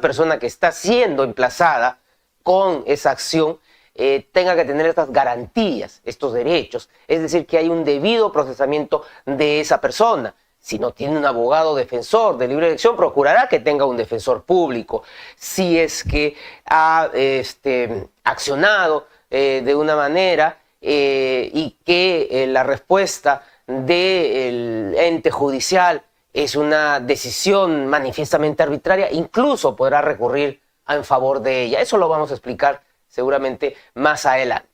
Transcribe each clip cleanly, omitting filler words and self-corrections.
persona que está siendo emplazada con esa acción tenga que tener estas garantías, estos derechos. Es decir, que hay un debido procesamiento de esa persona. Si no tiene un abogado defensor de libre elección, procurará que tenga un defensor público. Si es que ha accionado de una manera y que la respuesta del ente judicial es una decisión manifiestamente arbitraria, incluso podrá recurrir en favor de ella. Eso lo vamos a explicar seguramente más adelante.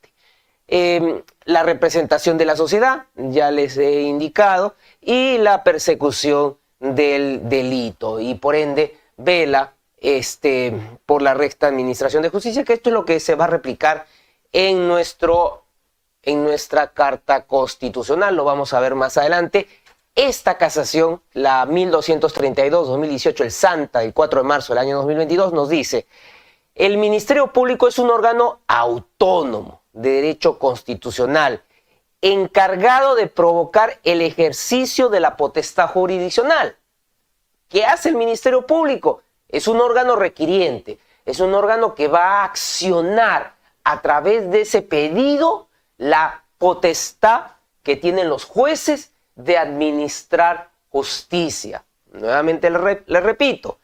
La representación de la sociedad, ya les he indicado, y la persecución del delito, y por ende vela por la recta administración de justicia, que esto es lo que se va a replicar en nuestra Carta Constitucional. Lo vamos a ver más adelante. Esta casación, la 1232-2018, el Santa, el 4 de marzo del año 2022, nos dice: el Ministerio Público es un órgano autónomo de derecho constitucional, encargado de provocar el ejercicio de la potestad jurisdiccional. ¿Qué hace el Ministerio Público? Es un órgano requiriente, es un órgano que va a accionar a través de ese pedido la potestad que tienen los jueces de administrar justicia. Nuevamente le repito,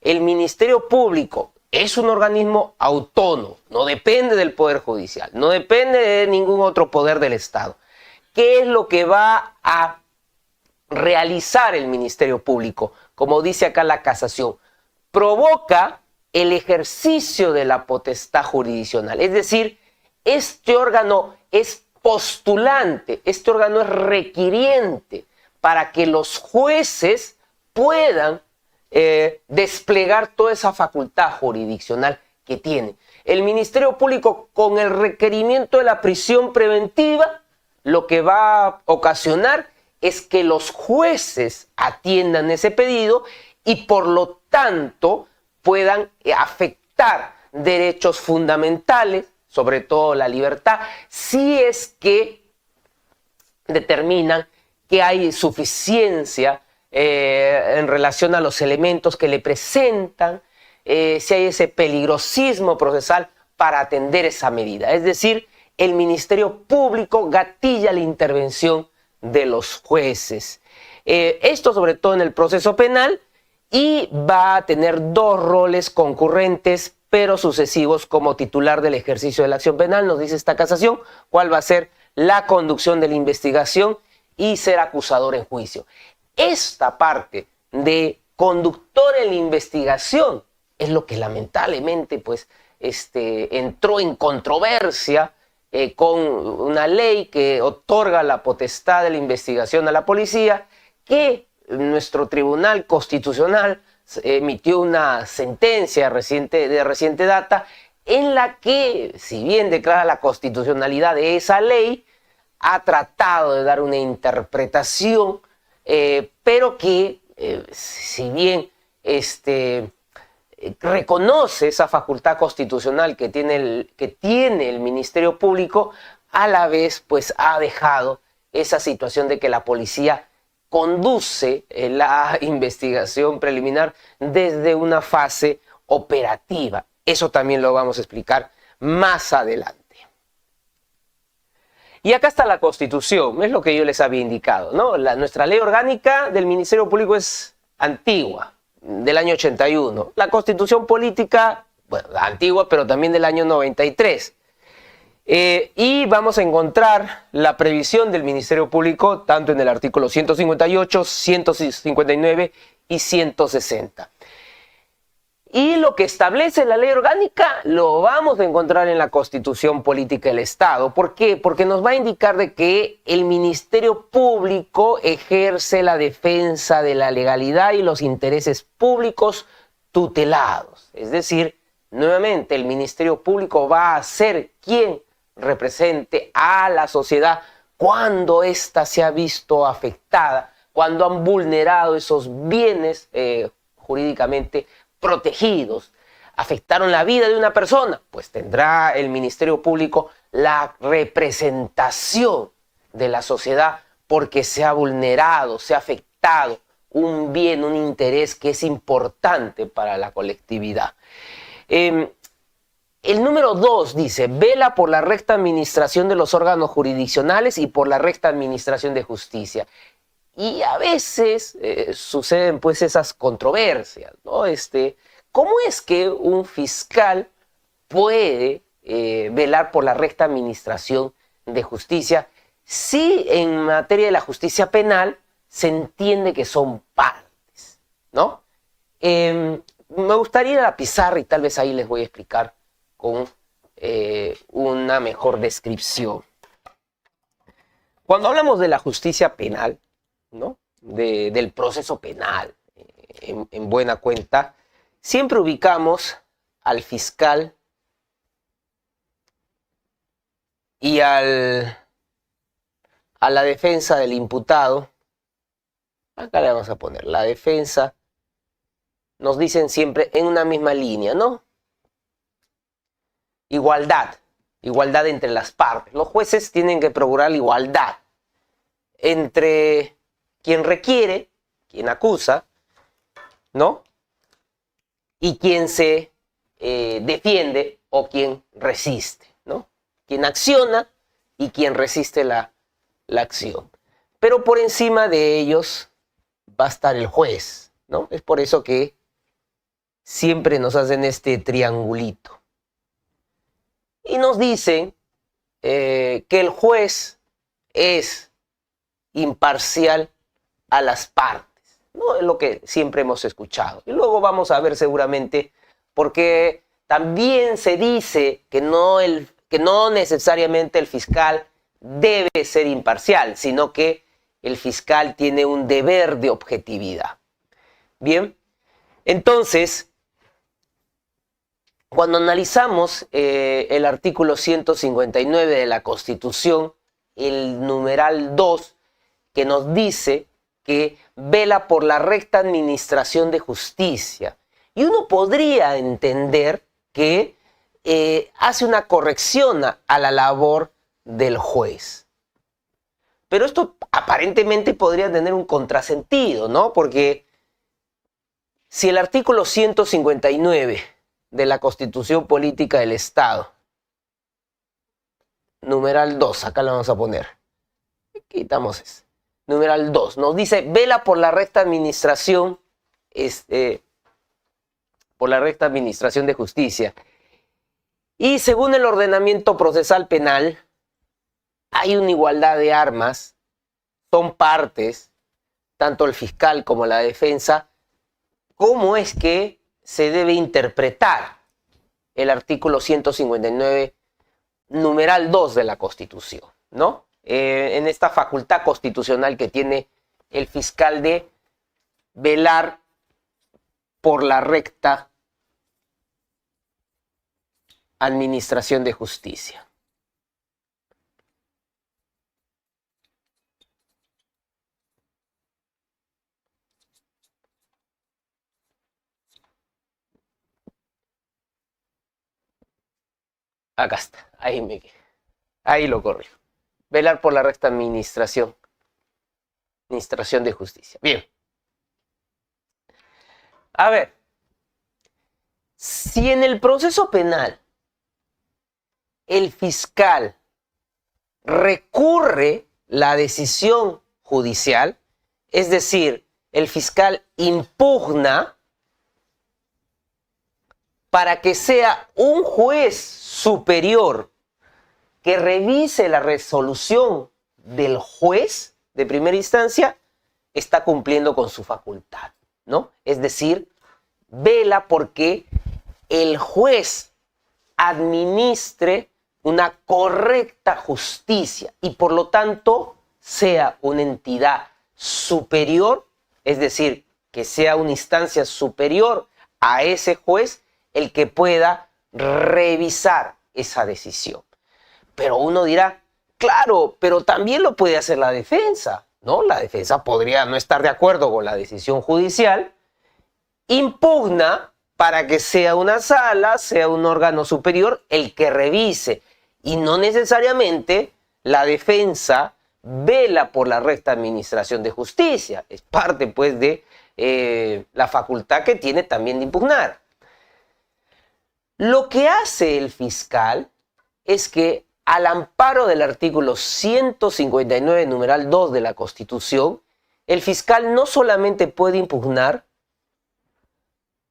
el Ministerio Público es un organismo autónomo, no depende del Poder Judicial, no depende de ningún otro poder del Estado. ¿Qué es lo que va a realizar el Ministerio Público? Como dice acá la casación, provoca el ejercicio de la potestad jurisdiccional. Es decir, este órgano es postulante, este órgano es requiriente para que los jueces puedan desplegar toda esa facultad jurisdiccional que tiene. El Ministerio Público, con el requerimiento de la prisión preventiva, lo que va a ocasionar es que los jueces atiendan ese pedido y por lo tanto puedan afectar derechos fundamentales, sobre todo la libertad, si es que determinan que hay suficiencia en relación a los elementos que le presentan, si hay ese peligrosismo procesal para atender esa medida. Es decir, el Ministerio Público gatilla la intervención de los jueces. Esto sobre todo en el proceso penal, y va a tener dos roles concurrentes pero sucesivos como titular del ejercicio de la acción penal. Nos dice esta casación cuál va a ser la conducción de la investigación y ser acusador en juicio. Esta parte de conductor en la investigación es lo que lamentablemente pues, entró en controversia con una ley que otorga la potestad de la investigación a la policía, que nuestro Tribunal Constitucional emitió una sentencia de reciente data en la que, si bien declara la constitucionalidad de esa ley, ha tratado de dar una interpretación, pero que, si bien reconoce esa facultad constitucional que tiene el Ministerio Público, a la vez pues ha dejado esa situación de que la policía conduce la investigación preliminar desde una fase operativa. Eso también lo vamos a explicar más adelante. Y acá está la Constitución, es lo que yo les había indicado, ¿no? Nuestra ley orgánica del Ministerio Público es antigua, del año 81. La Constitución política, bueno, antigua, pero también del año 93. Y vamos a encontrar la previsión del Ministerio Público tanto en el artículo 158, 159 y 160. Y lo que establece la ley orgánica lo vamos a encontrar en la Constitución Política del Estado. ¿Por qué? Porque nos va a indicar de que el Ministerio Público ejerce la defensa de la legalidad y los intereses públicos tutelados. Es decir, nuevamente el Ministerio Público va a ser quien represente a la sociedad cuando ésta se ha visto afectada, cuando han vulnerado esos bienes jurídicamente protegidos, afectaron la vida de una persona, pues tendrá el Ministerio Público la representación de la sociedad porque se ha vulnerado, se ha afectado un bien, un interés que es importante para la colectividad. El número 2 dice, vela por la recta administración de los órganos jurisdiccionales y por la recta administración de justicia. Y a veces suceden pues esas controversias, ¿no? ¿Cómo es que un fiscal puede velar por la recta administración de justicia si en materia de la justicia penal se entiende que son partes, ¿no? Me gustaría ir a la pizarra y tal vez ahí les voy a explicar con una mejor descripción. Cuando hablamos de la justicia penal, ¿no? Del proceso penal, en buena cuenta, siempre ubicamos al fiscal y a la defensa del imputado. Acá le vamos a poner la defensa. Nos dicen siempre en una misma línea, ¿no? Igualdad entre las partes. Los jueces tienen que procurar la igualdad entre quien requiere, quien acusa, ¿no? Y quien se defiende o quien resiste, ¿no? Quien acciona y quien resiste la acción. Pero por encima de ellos va a estar el juez, ¿no? Es por eso que siempre nos hacen este triangulito. Y nos dicen que el juez es imparcial a las partes, ¿no? Es lo que siempre hemos escuchado. Y luego vamos a ver seguramente porque también se dice que no necesariamente el fiscal debe ser imparcial, sino que el fiscal tiene un deber de objetividad. Bien, entonces, cuando analizamos el artículo 159 de la Constitución, el numeral 2, que nos dice que vela por la recta administración de justicia. Y uno podría entender que hace una corrección a la labor del juez. Pero esto aparentemente podría tener un contrasentido, ¿no? Porque si el artículo 159 de la Constitución Política del Estado, numeral 2, acá lo vamos a poner, quitamos ese, numeral 2, nos dice, vela por la recta administración, por la recta administración de justicia. Y según el ordenamiento procesal penal, hay una igualdad de armas, son partes, tanto el fiscal como la defensa. ¿Cómo es que se debe interpretar el artículo 159, numeral 2 de la Constitución, ¿no? En esta facultad constitucional que tiene el fiscal de velar por la recta administración de justicia. Acá está, ahí lo corrijo. Velar por la recta administración de justicia. Bien. A ver, si en el proceso penal el fiscal recurre la decisión judicial, es decir, el fiscal impugna para que sea un juez superior que revise la resolución del juez de primera instancia, está cumpliendo con su facultad, ¿no? Es decir, vela porque el juez administre una correcta justicia y por lo tanto sea una entidad superior, es decir, que sea una instancia superior a ese juez el que pueda revisar esa decisión. Pero uno dirá, claro, pero también lo puede hacer la defensa, ¿no? La defensa podría no estar de acuerdo con la decisión judicial, impugna para que sea una sala, sea un órgano superior el que revise. Y no necesariamente la defensa vela por la recta administración de justicia. Es parte, pues, de la facultad que tiene también de impugnar. Lo que hace el fiscal es que, al amparo del artículo 159, numeral 2 de la Constitución, el fiscal no solamente puede impugnar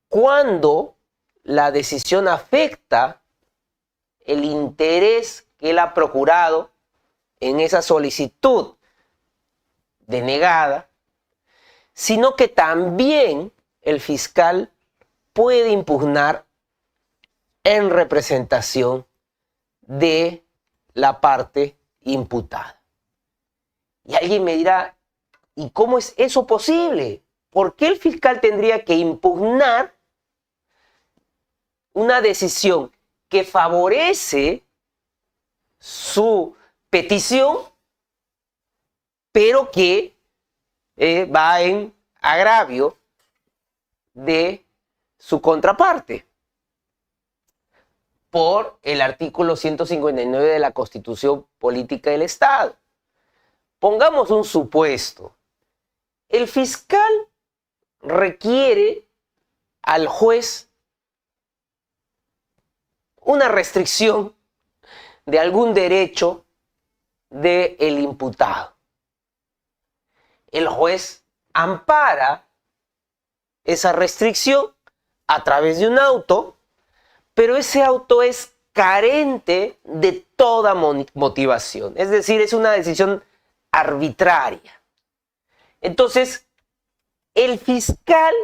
cuando la decisión afecta el interés que él ha procurado en esa solicitud denegada, sino que también el fiscal puede impugnar en representación de la parte imputada. Y alguien me dirá, ¿y cómo es eso posible? ¿Por qué el fiscal tendría que impugnar una decisión que favorece su petición, pero que va en agravio de su contraparte? Por el artículo 159 de la Constitución Política del Estado. Pongamos un supuesto. El fiscal requiere al juez una restricción de algún derecho del imputado. El juez ampara esa restricción a través de un auto, pero ese auto es carente de toda motivación. Es decir, es una decisión arbitraria. Entonces, el fiscal,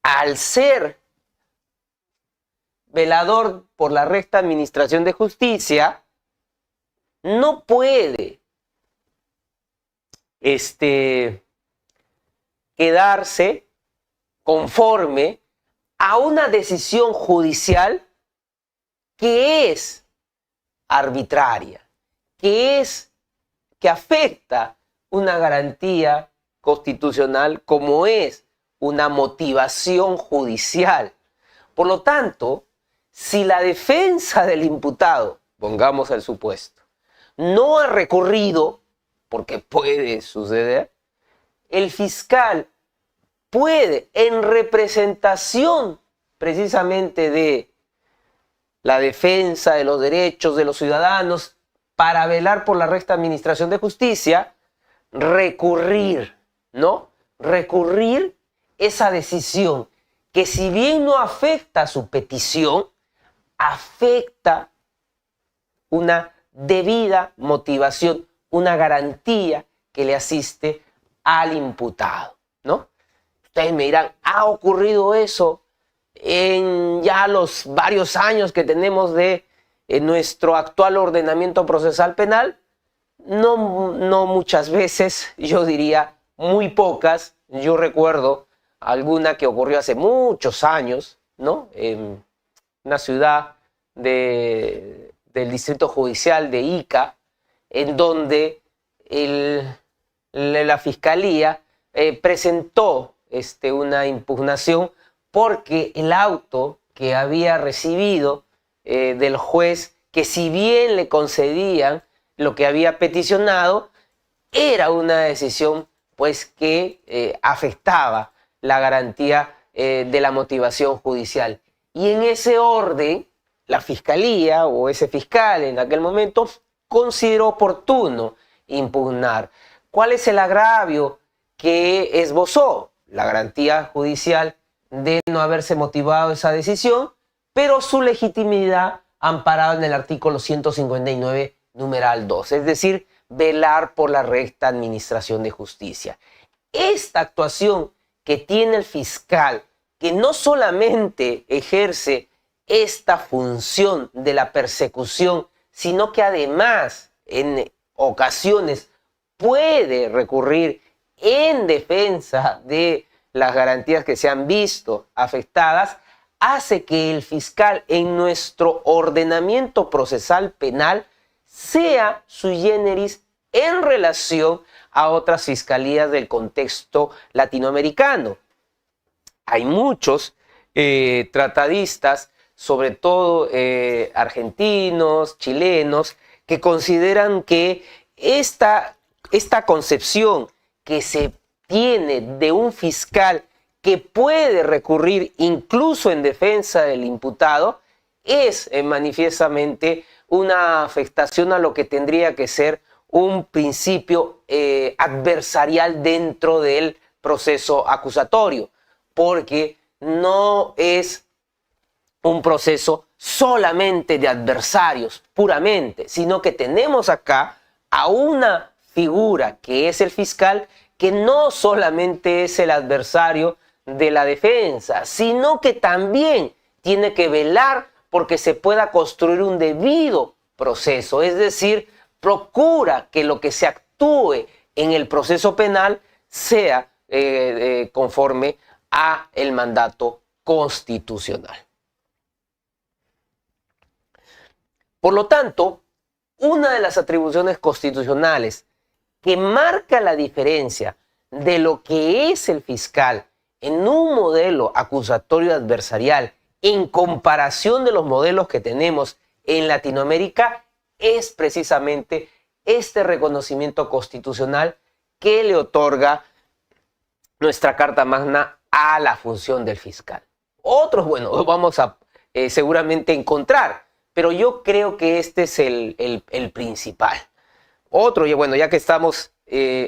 al ser velador por la recta administración de justicia, no puede quedarse conforme a una decisión judicial que es arbitraria, que afecta una garantía constitucional como es una motivación judicial. Por lo tanto, si la defensa del imputado, pongamos el supuesto, no ha recurrido, porque puede suceder, el fiscal puede, en representación precisamente de la defensa de los derechos de los ciudadanos, para velar por la recta administración de justicia, recurrir, ¿no? Recurrir esa decisión que, si bien no afecta su petición, afecta una debida motivación, una garantía que le asiste al imputado, ¿no? Ustedes me dirán, ¿ha ocurrido eso en ya los varios años que tenemos de nuestro actual ordenamiento procesal penal? No muchas veces, yo diría muy pocas. Yo recuerdo alguna que ocurrió hace muchos años, ¿no? En una ciudad del distrito judicial de Ica, en donde la fiscalía presentó una impugnación porque el auto que había recibido del juez, que si bien le concedían lo que había peticionado, era una decisión pues que afectaba la garantía de la motivación judicial. Y en ese orden, la fiscalía o ese fiscal en aquel momento consideró oportuno impugnar. ¿Cuál es el agravio que esbozó? La garantía judicial de no haberse motivado esa decisión, pero su legitimidad amparada en el artículo 159, numeral 2, es decir, velar por la recta administración de justicia. Esta actuación que tiene el fiscal, que no solamente ejerce esta función de la persecución, sino que además en ocasiones puede recurrir en defensa de las garantías que se han visto afectadas, hace que el fiscal en nuestro ordenamiento procesal penal sea sui generis en relación a otras fiscalías del contexto latinoamericano. Hay muchos tratadistas, sobre todo argentinos, chilenos, que consideran que esta concepción que se tiene de un fiscal que puede recurrir incluso en defensa del imputado es manifiestamente una afectación a lo que tendría que ser un principio adversarial dentro del proceso acusatorio, porque no es un proceso solamente de adversarios, puramente, sino que tenemos acá a una figura que es el fiscal, que no solamente es el adversario de la defensa, sino que también tiene que velar porque se pueda construir un debido proceso, es decir, procura que lo que se actúe en el proceso penal sea conforme a el mandato constitucional. Por lo tanto, una de las atribuciones constitucionales que marca la diferencia de lo que es el fiscal en un modelo acusatorio adversarial en comparación de los modelos que tenemos en Latinoamérica es precisamente este reconocimiento constitucional que le otorga nuestra Carta Magna a la función del fiscal. Otros, bueno, vamos a seguramente encontrar, pero yo creo que este es el principal. Otro, y bueno, ya que estamos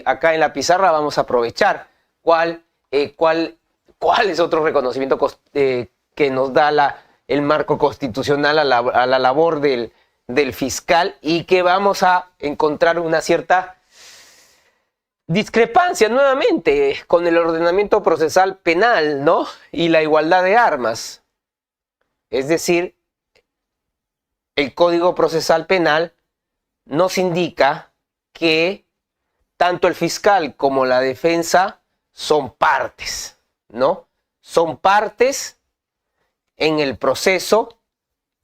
acá en la pizarra, vamos a aprovechar cuál es otro reconocimiento que nos da el marco constitucional a la labor del fiscal, y que vamos a encontrar una cierta discrepancia nuevamente con el ordenamiento procesal penal, ¿no? Y la igualdad de armas. Es decir, el Código Procesal Penal nos indica que tanto el fiscal como la defensa son partes, ¿no? Son partes en el proceso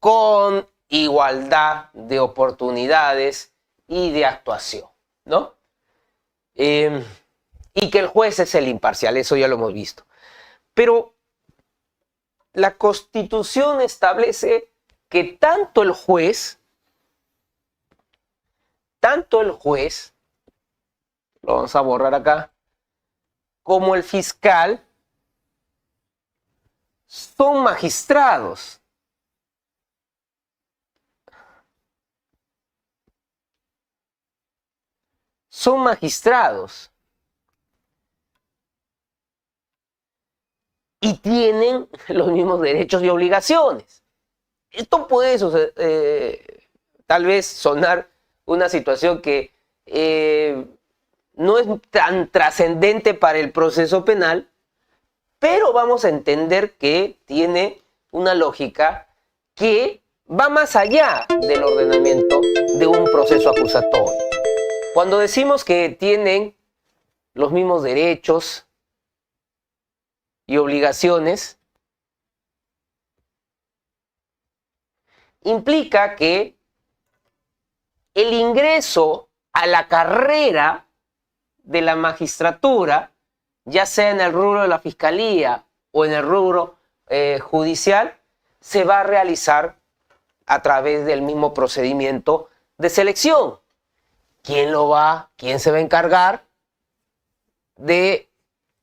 con igualdad de oportunidades y de actuación, ¿no? Y que el juez es el imparcial, eso ya lo hemos visto. Pero la Constitución establece que tanto el juez, lo vamos a borrar acá, como el fiscal son magistrados. Son magistrados. Y tienen los mismos derechos y obligaciones. Esto puede tal vez sonar una situación que no es tan trascendente para el proceso penal, pero vamos a entender que tiene una lógica que va más allá del ordenamiento de un proceso acusatorio. Cuando decimos que tienen los mismos derechos y obligaciones, implica que el ingreso a la carrera de la magistratura, ya sea en el rubro de la fiscalía o en el rubro judicial, se va a realizar a través del mismo procedimiento de selección. ¿Quién se va a encargar de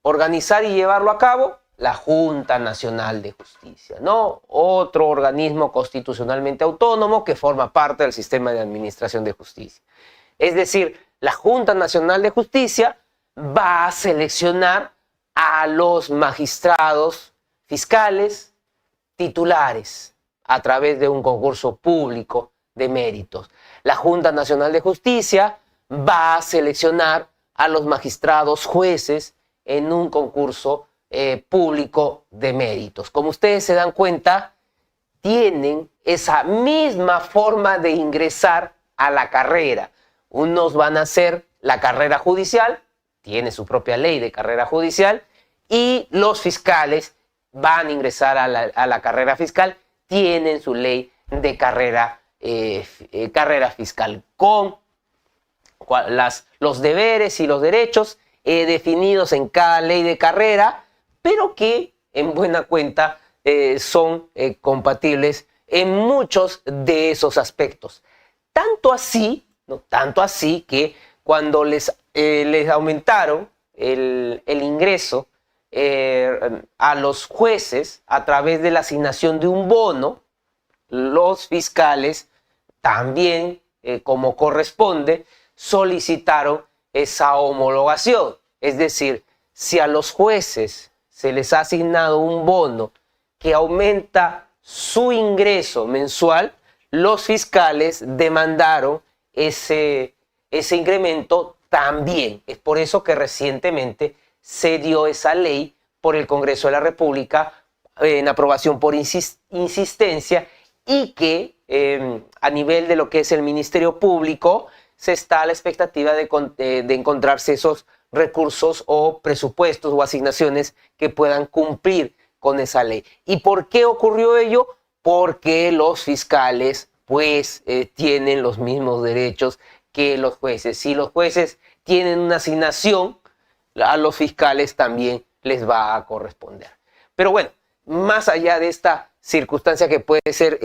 organizar y llevarlo a cabo? La Junta Nacional de Justicia, ¿no? Otro organismo constitucionalmente autónomo que forma parte del sistema de administración de justicia. Es decir, la Junta Nacional de Justicia va a seleccionar a los magistrados fiscales titulares a través de un concurso público de méritos. La Junta Nacional de Justicia va a seleccionar a los magistrados jueces en un concurso público de méritos. Como ustedes se dan cuenta, tienen esa misma forma de ingresar a la carrera. Unos van a hacer la carrera judicial, tiene su propia ley de carrera judicial, y los fiscales van a ingresar a la carrera fiscal, tienen su ley de carrera fiscal, con los deberes y los derechos definidos en cada ley de carrera, pero que en buena cuenta son compatibles en muchos de esos aspectos. Tanto así, ¿no? Tanto así que cuando les aumentaron el ingreso a los jueces a través de la asignación de un bono, los fiscales también, como corresponde, solicitaron esa homologación. Es decir, si a los jueces se les ha asignado un bono que aumenta su ingreso mensual, los fiscales demandaron ese incremento también. Es por eso que recientemente se dio esa ley por el Congreso de la República en aprobación por insistencia, y que a nivel de lo que es el Ministerio Público se está a la expectativa de encontrarse esos recursos o presupuestos o asignaciones que puedan cumplir con esa ley. ¿Y por qué ocurrió ello? Porque los fiscales pues tienen los mismos derechos que los jueces. Si los jueces tienen una asignación, a los fiscales también les va a corresponder. Pero bueno, más allá de esta circunstancia que puede ser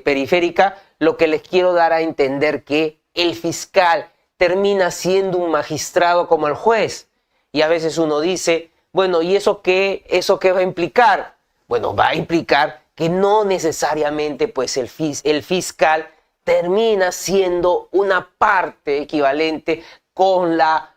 periférica, lo que les quiero dar a entender que el fiscal termina siendo un magistrado como el juez. Y a veces uno dice, bueno, ¿y eso qué va a implicar? Bueno, va a implicar que no necesariamente pues el fiscal termina siendo una parte equivalente con la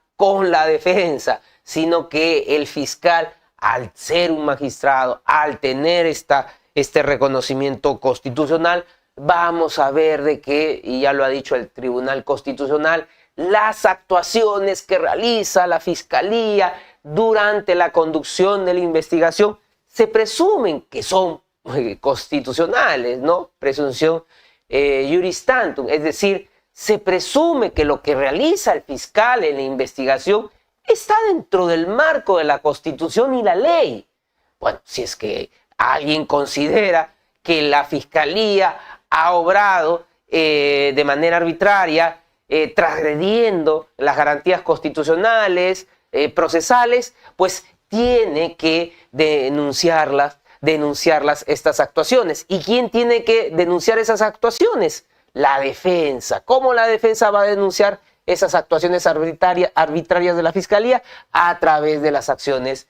defensa, sino que el fiscal, al ser un magistrado, al tener este reconocimiento constitucional, vamos a ver de que, y ya lo ha dicho el Tribunal Constitucional, las actuaciones que realiza la Fiscalía durante la conducción de la investigación se presumen que son constitucionales, ¿no? Presunción juris tantum, es decir, se presume que lo que realiza el fiscal en la investigación está dentro del marco de la Constitución y la ley. Bueno, si es que alguien considera que la Fiscalía ha obrado de manera arbitraria, transgrediendo las garantías constitucionales, procesales, pues tiene que denunciarlas estas actuacionas. ¿Y quién tiene que denunciar esas actuaciones? La defensa. ¿Cómo la defensa va a denunciar esas actuaciones arbitrarias de la Fiscalía? A través de las acciones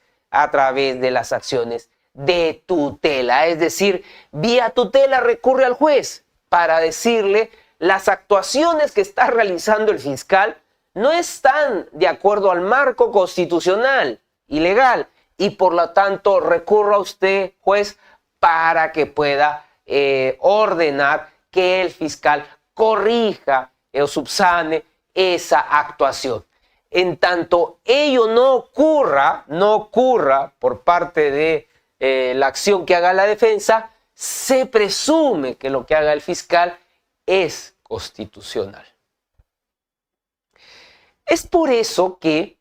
de tutela. Es decir, vía tutela recurre al juez para decirle: las actuaciones que está realizando el fiscal no están de acuerdo al marco constitucional y legal, y por lo tanto recurra a usted, juez, para que pueda ordenar que el fiscal corrija o subsane esa actuación. En tanto ello no ocurra por parte de la acción que haga la defensa, se presume que lo que haga el fiscal es constitucional. Es por eso que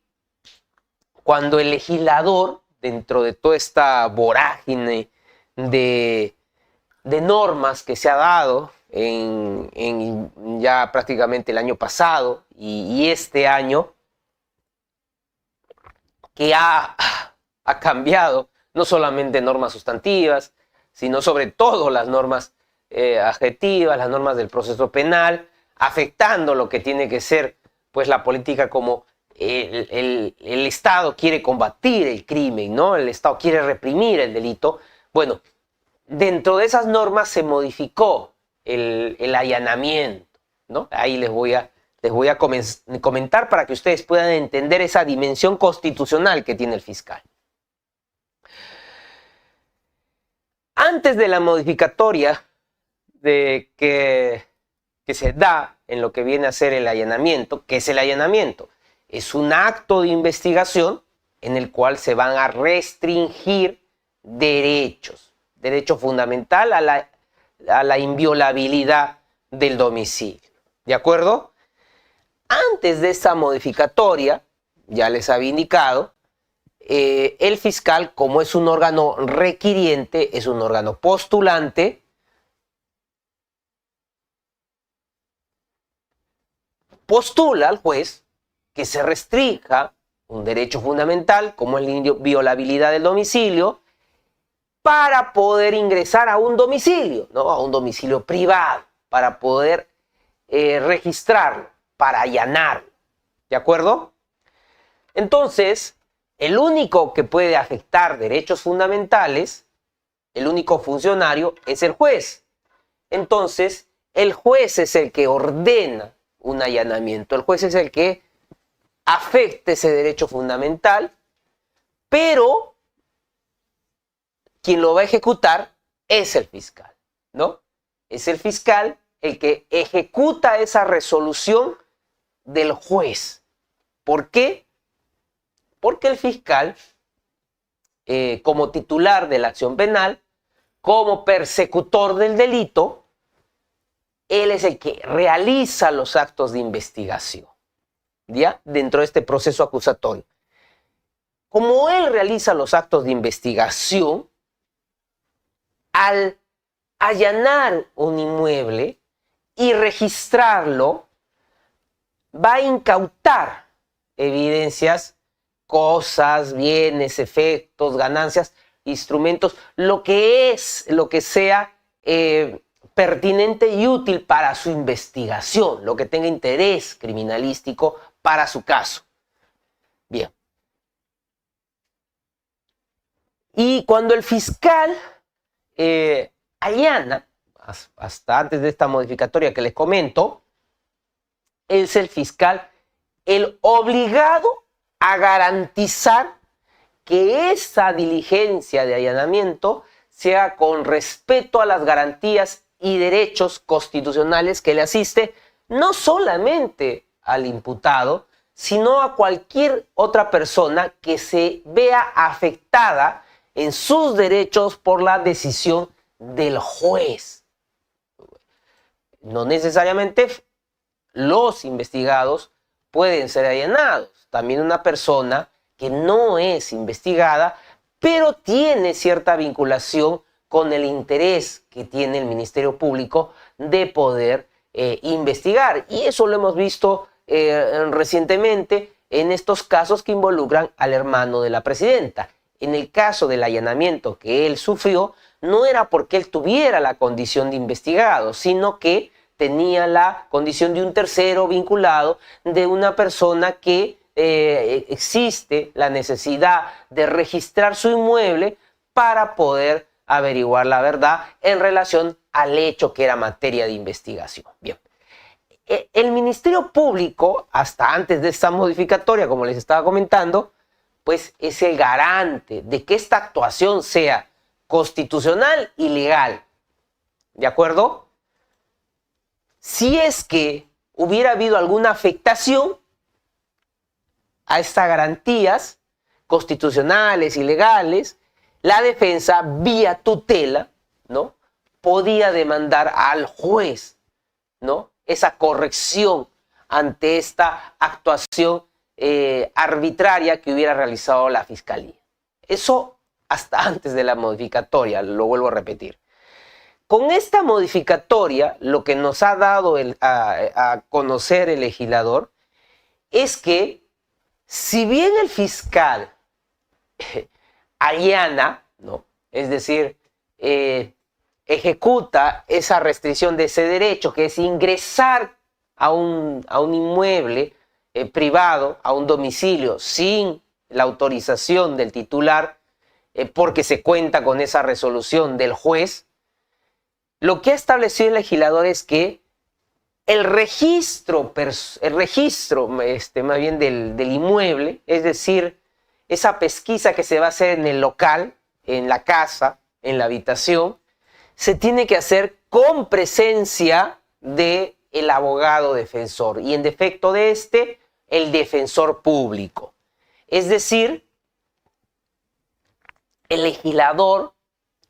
cuando el legislador, dentro de toda esta vorágine de normas que se ha dado en ya prácticamente el año pasado y este año, que ha cambiado no solamente normas sustantivas, sino sobre todo las normas adjetivas, las normas del proceso penal, afectando lo que tiene que ser pues la política, como el Estado quiere combatir el crimen, ¿no? El Estado quiere reprimir el delito. Bueno, dentro de esas normas se modificó el allanamiento, ¿no? Ahí les voy a comentar para que ustedes puedan entender esa dimensión constitucional que tiene el fiscal. Antes de la modificatoria que se da en lo que viene a ser el allanamiento, ¿qué es el allanamiento? Es un acto de investigación en el cual se van a restringir derechos. Derecho fundamental a la inviolabilidad del domicilio. ¿De acuerdo? Antes de esa modificatoria, ya les había indicado, el fiscal, como es un órgano requiriente, es un órgano postulante, postula al juez que se restrinja un derecho fundamental, como es la inviolabilidad del domicilio, para poder ingresar a un domicilio, ¿no? A un domicilio privado, para poder registrarlo. para allanar. ¿De acuerdo? Entonces, el único que puede afectar derechos fundamentales, el único funcionario, es el juez. Entonces, el juez es el que ordena un allanamiento. El juez es el que afecta ese derecho fundamental, pero quien lo va a ejecutar es el fiscal, ¿no? Es el fiscal el que ejecuta esa resolución del juez. ¿Por qué? Porque el fiscal, como titular de la acción penal, como persecutor del delito, él es el que realiza los actos de investigación, ¿ya? Dentro de este proceso acusatorio. Como él realiza los actos de investigación, al allanar un inmueble y registrarlo, va a incautar evidencias, cosas, bienes, efectos, ganancias, instrumentos, lo que sea pertinente y útil para su investigación, lo que tenga interés criminalístico para su caso. Bien. Y cuando el fiscal allana, hasta antes de esta modificatoria que les comento, es el fiscal el obligado a garantizar que esa diligencia de allanamiento sea con respeto a las garantías y derechos constitucionales que le asiste, no solamente al imputado, sino a cualquier otra persona que se vea afectada en sus derechos por la decisión del juez. No necesariamente los investigados pueden ser allanados. También una persona que no es investigada, pero tiene cierta vinculación con el interés que tiene el Ministerio Público de poder investigar. Y eso lo hemos visto recientemente en estos casos que involucran al hermano de la presidenta. En el caso del allanamiento que él sufrió, no era porque él tuviera la condición de investigado, sino que tenía la condición de un tercero vinculado, de una persona que existe la necesidad de registrar su inmueble para poder averiguar la verdad en relación al hecho que era materia de investigación. Bien. El Ministerio Público, hasta antes de esta modificatoria, como les estaba comentando, pues es el garante de que esta actuación sea constitucional y legal. ¿De acuerdo? Si es que hubiera habido alguna afectación a estas garantías constitucionales y legales, la defensa, vía tutela, ¿no?, podía demandar al juez, ¿no?, esa corrección ante esta actuación arbitraria que hubiera realizado la Fiscalía. Eso hasta antes de la modificatoria, lo vuelvo a repetir. Con esta modificatoria, lo que nos ha dado a conocer el legislador es que, si bien el fiscal allana, ¿no?, es decir, ejecuta esa restricción de ese derecho, que es ingresar a un inmueble privado, a un domicilio, sin la autorización del titular, porque se cuenta con esa resolución del juez, lo que ha establecido el legislador es que el registro más bien del inmueble, es decir, esa pesquisa que se va a hacer en el local, en la casa, en la habitación, se tiene que hacer con presencia del abogado defensor y, en defecto de este, el defensor público. Es decir, el legislador,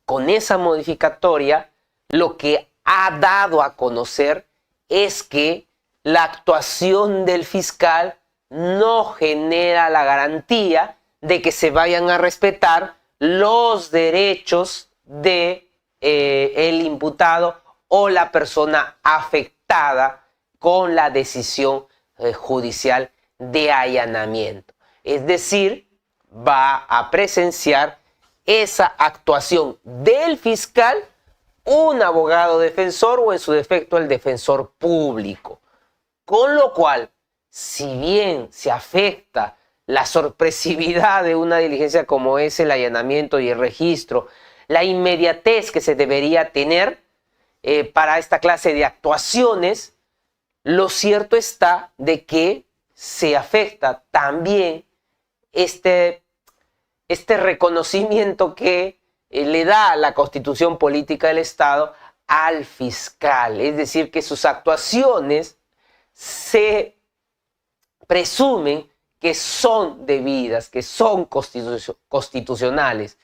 con esa modificatoria, lo que ha dado a conocer es que la actuación del fiscal no genera la garantía de que se vayan a respetar los derechos de el imputado o la persona afectada con la decisión judicial de allanamiento. Es decir, va a presenciar esa actuación del fiscal un abogado defensor o, en su defecto, el defensor público. Con lo cual, si bien se afecta la sorpresividad de una diligencia como es el allanamiento y el registro, la inmediatez que se debería tener para esta clase de actuaciones, lo cierto está de que se afecta también este reconocimiento que le da la Constitución Política del Estado al fiscal, es decir, que sus actuaciones se presumen que son debidas, que son constitucionales.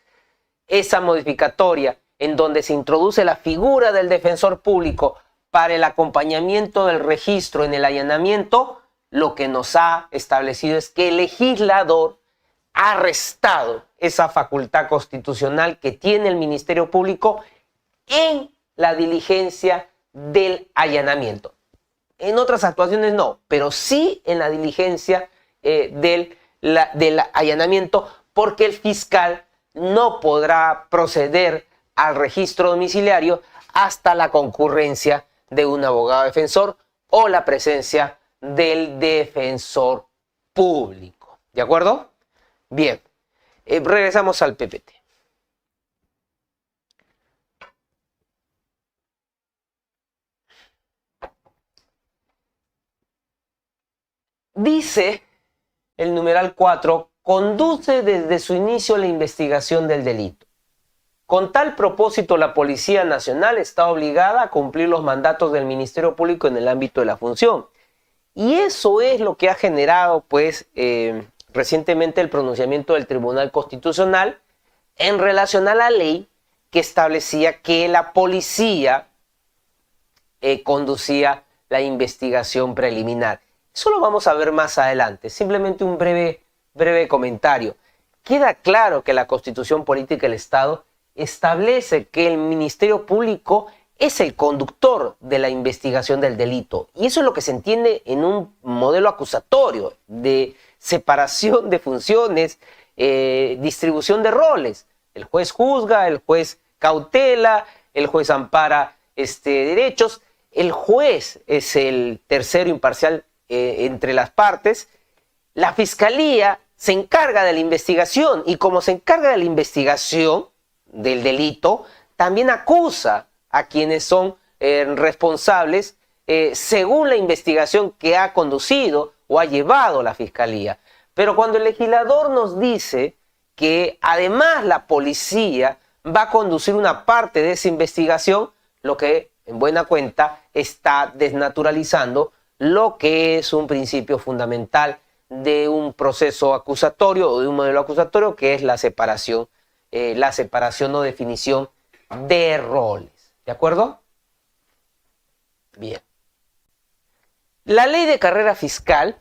Esa modificatoria en donde se introduce la figura del defensor público para el acompañamiento del registro en el allanamiento, lo que nos ha establecido es que el legislador ha restado esa facultad constitucional que tiene el Ministerio Público en la diligencia del allanamiento. En otras actuaciones no, pero sí en la diligencia del allanamiento, porque el fiscal no podrá proceder al registro domiciliario hasta la concurrencia de un abogado defensor o la presencia del defensor público. ¿De acuerdo? Bien, regresamos al PPT. Dice el numeral 4, conduce desde su inicio la investigación del delito. Con tal propósito, la Policía Nacional está obligada a cumplir los mandatos del Ministerio Público en el ámbito de la función. Y eso es lo que ha generado, pues, recientemente el pronunciamiento del Tribunal Constitucional en relación a la ley que establecía que la policía conducía la investigación preliminar. Eso lo vamos a ver más adelante. Simplemente un breve comentario. Queda claro que la Constitución Política del Estado establece que el Ministerio Público es el conductor de la investigación del delito. Y eso es lo que se entiende en un modelo acusatorio de separación de funciones, distribución de roles. El juez juzga, el juez cautela, el juez ampara derechos. El juez es el tercero imparcial entre las partes. La fiscalía se encarga de la investigación y como se encarga de la investigación del delito, también acusa a quienes son responsables según la investigación que ha conducido o ha llevado la fiscalía. Pero cuando el legislador nos dice que además la policía va a conducir una parte de esa investigación, lo que en buena cuenta está desnaturalizando lo que es un principio fundamental de un proceso acusatorio o de un modelo acusatorio, que es la separación o definición de roles. ¿De acuerdo? Bien. La ley de carrera fiscal,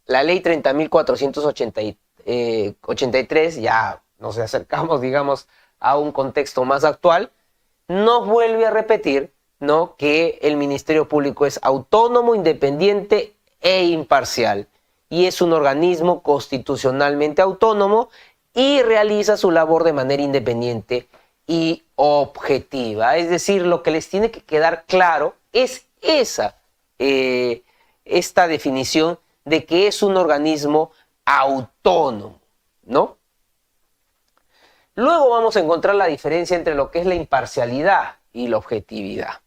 la ley 30.483, ya nos acercamos, digamos, a un contexto más actual, nos vuelve a repetir, ¿no?, que el Ministerio Público es autónomo, independiente e imparcial y es un organismo constitucionalmente autónomo y realiza su labor de manera independiente y objetiva. Es decir, lo que les tiene que quedar claro es esta definición de que es un organismo autónomo, ¿no? Luego vamos a encontrar la diferencia entre lo que es la imparcialidad y la objetividad.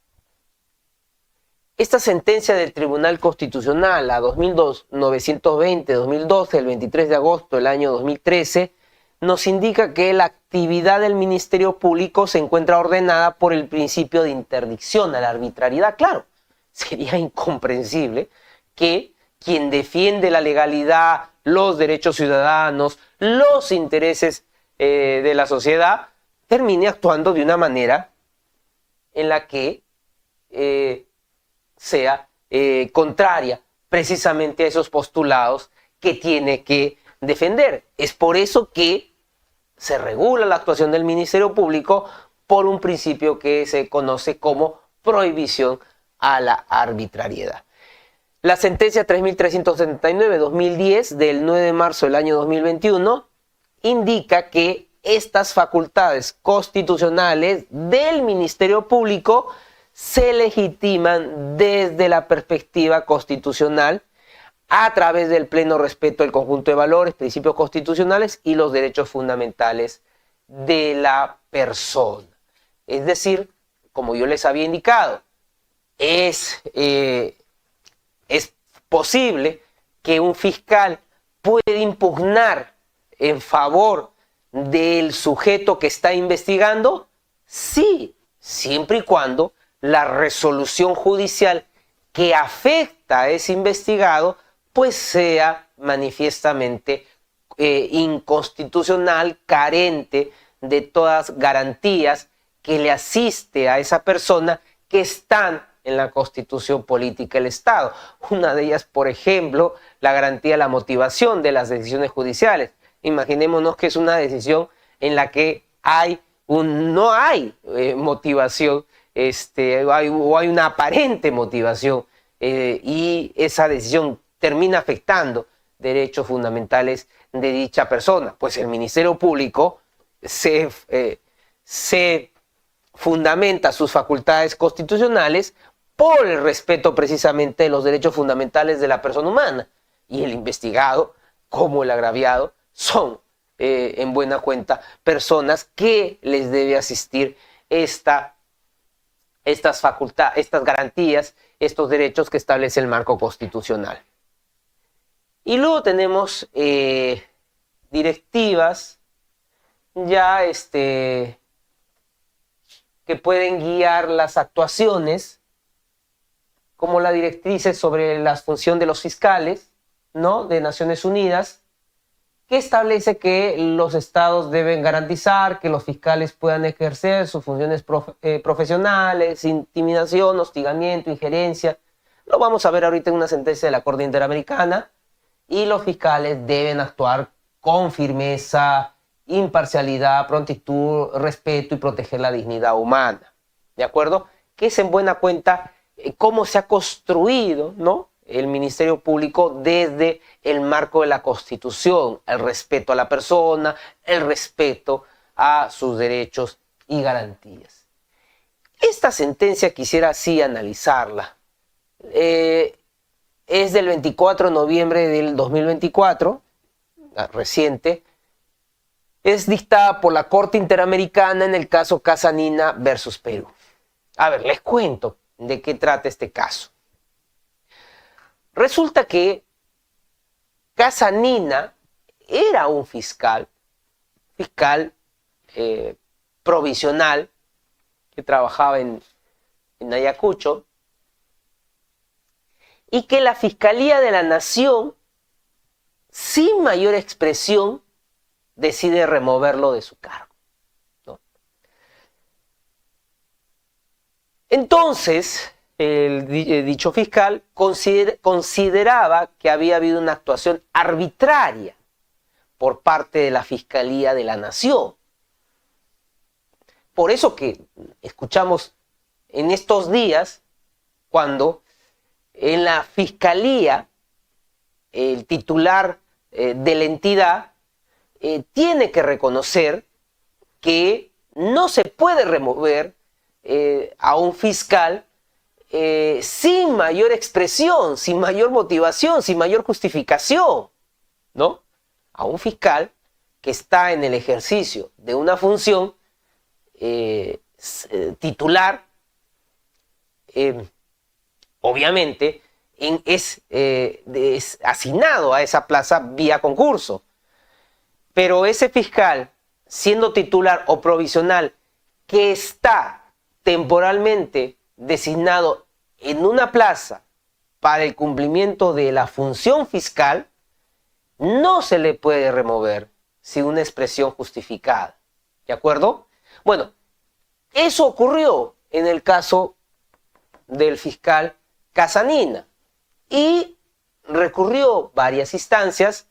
Esta sentencia del Tribunal Constitucional, la 2920-2012, el 23 de agosto del año 2013, nos indica que la actividad del Ministerio Público se encuentra ordenada por el principio de interdicción a la arbitrariedad. Claro, sería incomprensible que quien defiende la legalidad, los derechos ciudadanos, los intereses de la sociedad, termine actuando de una manera en la que sea contraria precisamente a esos postulados que tiene que defender. Es por eso que se regula la actuación del Ministerio Público por un principio que se conoce como prohibición a la arbitrariedad. La sentencia 3379-2010 del 9 de marzo del año 2021 indica que estas facultades constitucionales del Ministerio Público se legitiman desde la perspectiva constitucional a través del pleno respeto del conjunto de valores, principios constitucionales y los derechos fundamentales de la persona. Es decir, como yo les había indicado, es posible que un fiscal pueda impugnar en favor del sujeto que está investigando, sí, siempre y cuando la resolución judicial que afecta a ese investigado pues sea manifiestamente inconstitucional, carente de todas garantías que le asiste a esa persona que están en la Constitución política del Estado. Una de ellas, por ejemplo, la garantía de la motivación de las decisiones judiciales. Imaginémonos que es una decisión en la que no hay motivación, o hay una aparente motivación, y esa decisión termina afectando derechos fundamentales de dicha persona. Pues el Ministerio Público se fundamenta sus facultades constitucionales por el respeto precisamente de los derechos fundamentales de la persona humana. Y el investigado, como el agraviado, son en buena cuenta personas que les debe asistir estas garantías, estos derechos que establece el marco constitucional. Y luego tenemos directivas ya que pueden guiar las actuaciones, como la directriz sobre la función de los fiscales, ¿no?, de Naciones Unidas, que establece que los estados deben garantizar que los fiscales puedan ejercer sus funciones profesionales, intimidación, hostigamiento, injerencia. Lo vamos a ver ahorita en una sentencia de la Corte Interamericana. Y los fiscales deben actuar con firmeza, imparcialidad, prontitud, respeto y proteger la dignidad humana. ¿De acuerdo? Que es en buena cuenta cómo se ha construido, ¿no?, el Ministerio Público desde el marco de la Constitución, el respeto a la persona, el respeto a sus derechos y garantías. Esta sentencia quisiera así analizarla. Es del 24 de noviembre del 2024, reciente. Es dictada por la Corte Interamericana en el caso Casanina versus Perú. A ver, les cuento de qué trata este caso. Resulta que Casanina era un fiscal provisional que trabajaba en Ayacucho, y que la Fiscalía de la Nación, sin mayor expresión, decide removerlo de su cargo, ¿no? Entonces, dicho fiscal consideraba que había habido una actuación arbitraria por parte de la Fiscalía de la Nación. Por eso que escuchamos en estos días, cuando en la Fiscalía el titular de la entidad tiene que reconocer que no se puede remover a un fiscal sin mayor expresión, sin mayor motivación, sin mayor justificación, ¿no? A un fiscal que está en el ejercicio de una función titular, obviamente es asignado a esa plaza vía concurso. Pero ese fiscal, siendo titular o provisional, que está temporalmente designado en una plaza para el cumplimiento de la función fiscal, no se le puede remover sin una expresión justificada. ¿De acuerdo? Bueno, eso ocurrió en el caso del fiscal Casanina y recurrió varias instancias,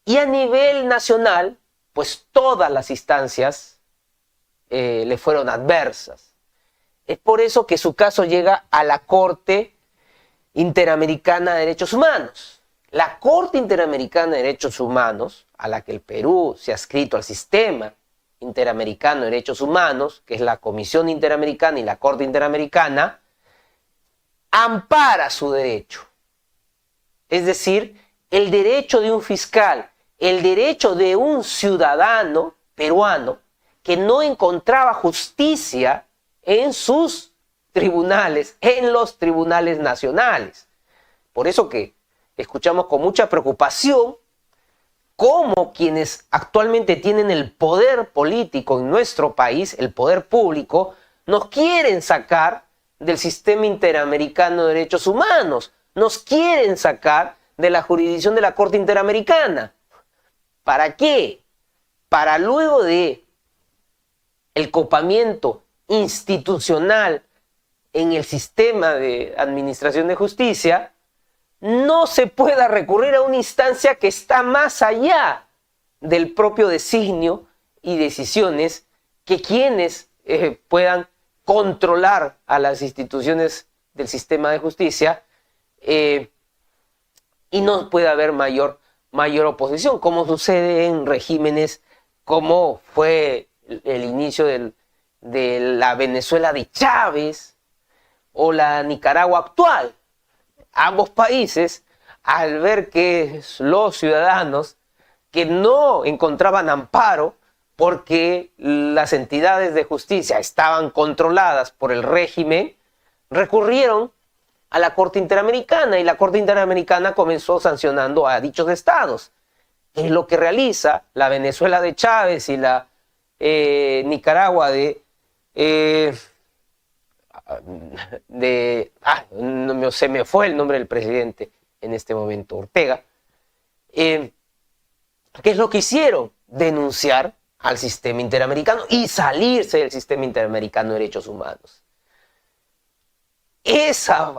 y a nivel nacional, pues todas las instancias le fueron adversas. Es por eso que su caso llega a la Corte Interamericana de Derechos Humanos. La Corte Interamericana de Derechos Humanos, a la que el Perú se ha adscrito al sistema Interamericano de Derechos Humanos, que es la Comisión Interamericana y la Corte Interamericana, ampara su derecho. Es decir, el derecho de un fiscal, el derecho de un ciudadano peruano que no encontraba justicia en sus tribunales, en los tribunales nacionales. Por eso que escuchamos con mucha preocupación cómo quienes actualmente tienen el poder político en nuestro país, el poder público, nos quieren sacar del sistema interamericano de derechos humanos, nos quieren sacar de la jurisdicción de la Corte Interamericana. ¿Para qué? Para luego de el copamiento institucional en el sistema de administración de justicia, no se pueda recurrir a una instancia que está más allá del propio designio y decisiones que quienes puedan controlar a las instituciones del sistema de justicia y no puede haber mayor oposición, como sucede en regímenes como fue el inicio de la Venezuela de Chávez o la Nicaragua actual. Ambos países, al ver que los ciudadanos que no encontraban amparo porque las entidades de justicia estaban controladas por el régimen, recurrieron a la Corte Interamericana y la Corte Interamericana comenzó sancionando a dichos estados. Es lo que realiza la Venezuela de Chávez y la Nicaragua se me fue el nombre del presidente en este momento, Ortega. ¿Qué es lo que hicieron? Denunciar al sistema interamericano y salirse del sistema interamericano de derechos humanos. Esa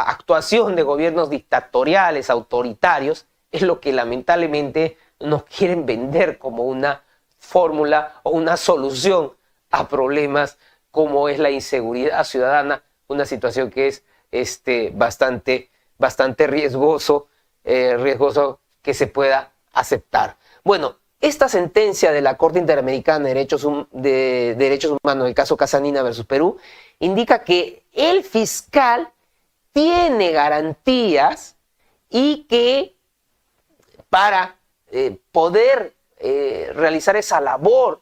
actuación de gobiernos dictatoriales, autoritarios, es lo que lamentablemente nos quieren vender como una fórmula o una solución a problemas como es la inseguridad ciudadana, una situación que es bastante riesgoso que se pueda aceptar. Bueno, esta sentencia de la Corte Interamericana de Derechos Humanos, el caso Casanina versus Perú, indica que el fiscal tiene garantías y que para poder realizar esa labor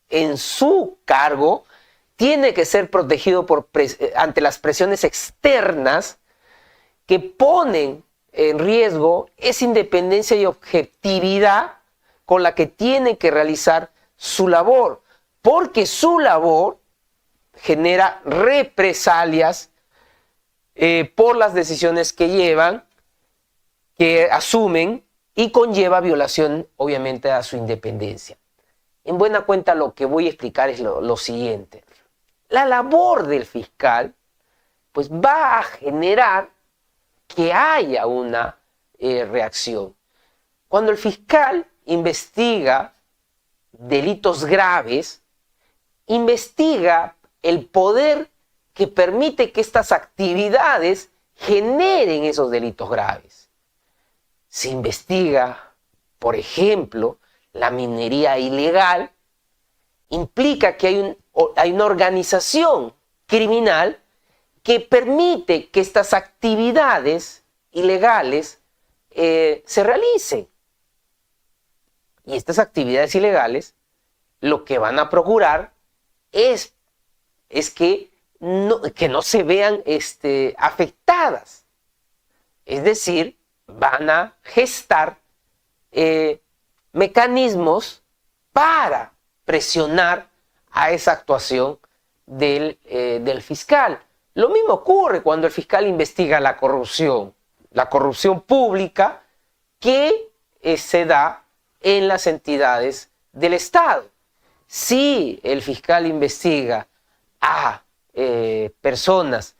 en su cargo, tiene que ser protegido ante las presiones externas que ponen en riesgo esa independencia y objetividad con la que tiene que realizar su labor, porque su labor genera represalias por las decisiones que llevan, que asumen y conlleva violación, obviamente, a su independencia. En buena cuenta, lo que voy a explicar es lo siguiente. La labor del fiscal pues va a generar que haya una reacción. Cuando el fiscal investiga delitos graves, investiga el poder que permite que estas actividades generen esos delitos graves. Se investiga, por ejemplo, la minería ilegal, implica que hay una organización criminal que permite que estas actividades ilegales se realicen. Y estas actividades ilegales lo que van a procurar es que no se vean afectadas. Es decir, van a gestar mecanismos para presionar a esa actuación del fiscal. Lo mismo ocurre cuando el fiscal investiga la corrupción pública que se da en las entidades del Estado. Si el fiscal investiga a personas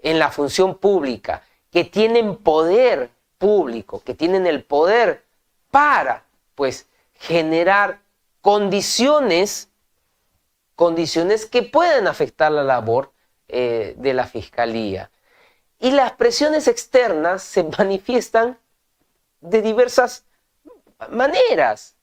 en la función pública que tienen poder público, que tienen el poder para, pues, generar condiciones que pueden afectar la labor de la fiscalía. Y las presiones externas se manifiestan de diversas maneras.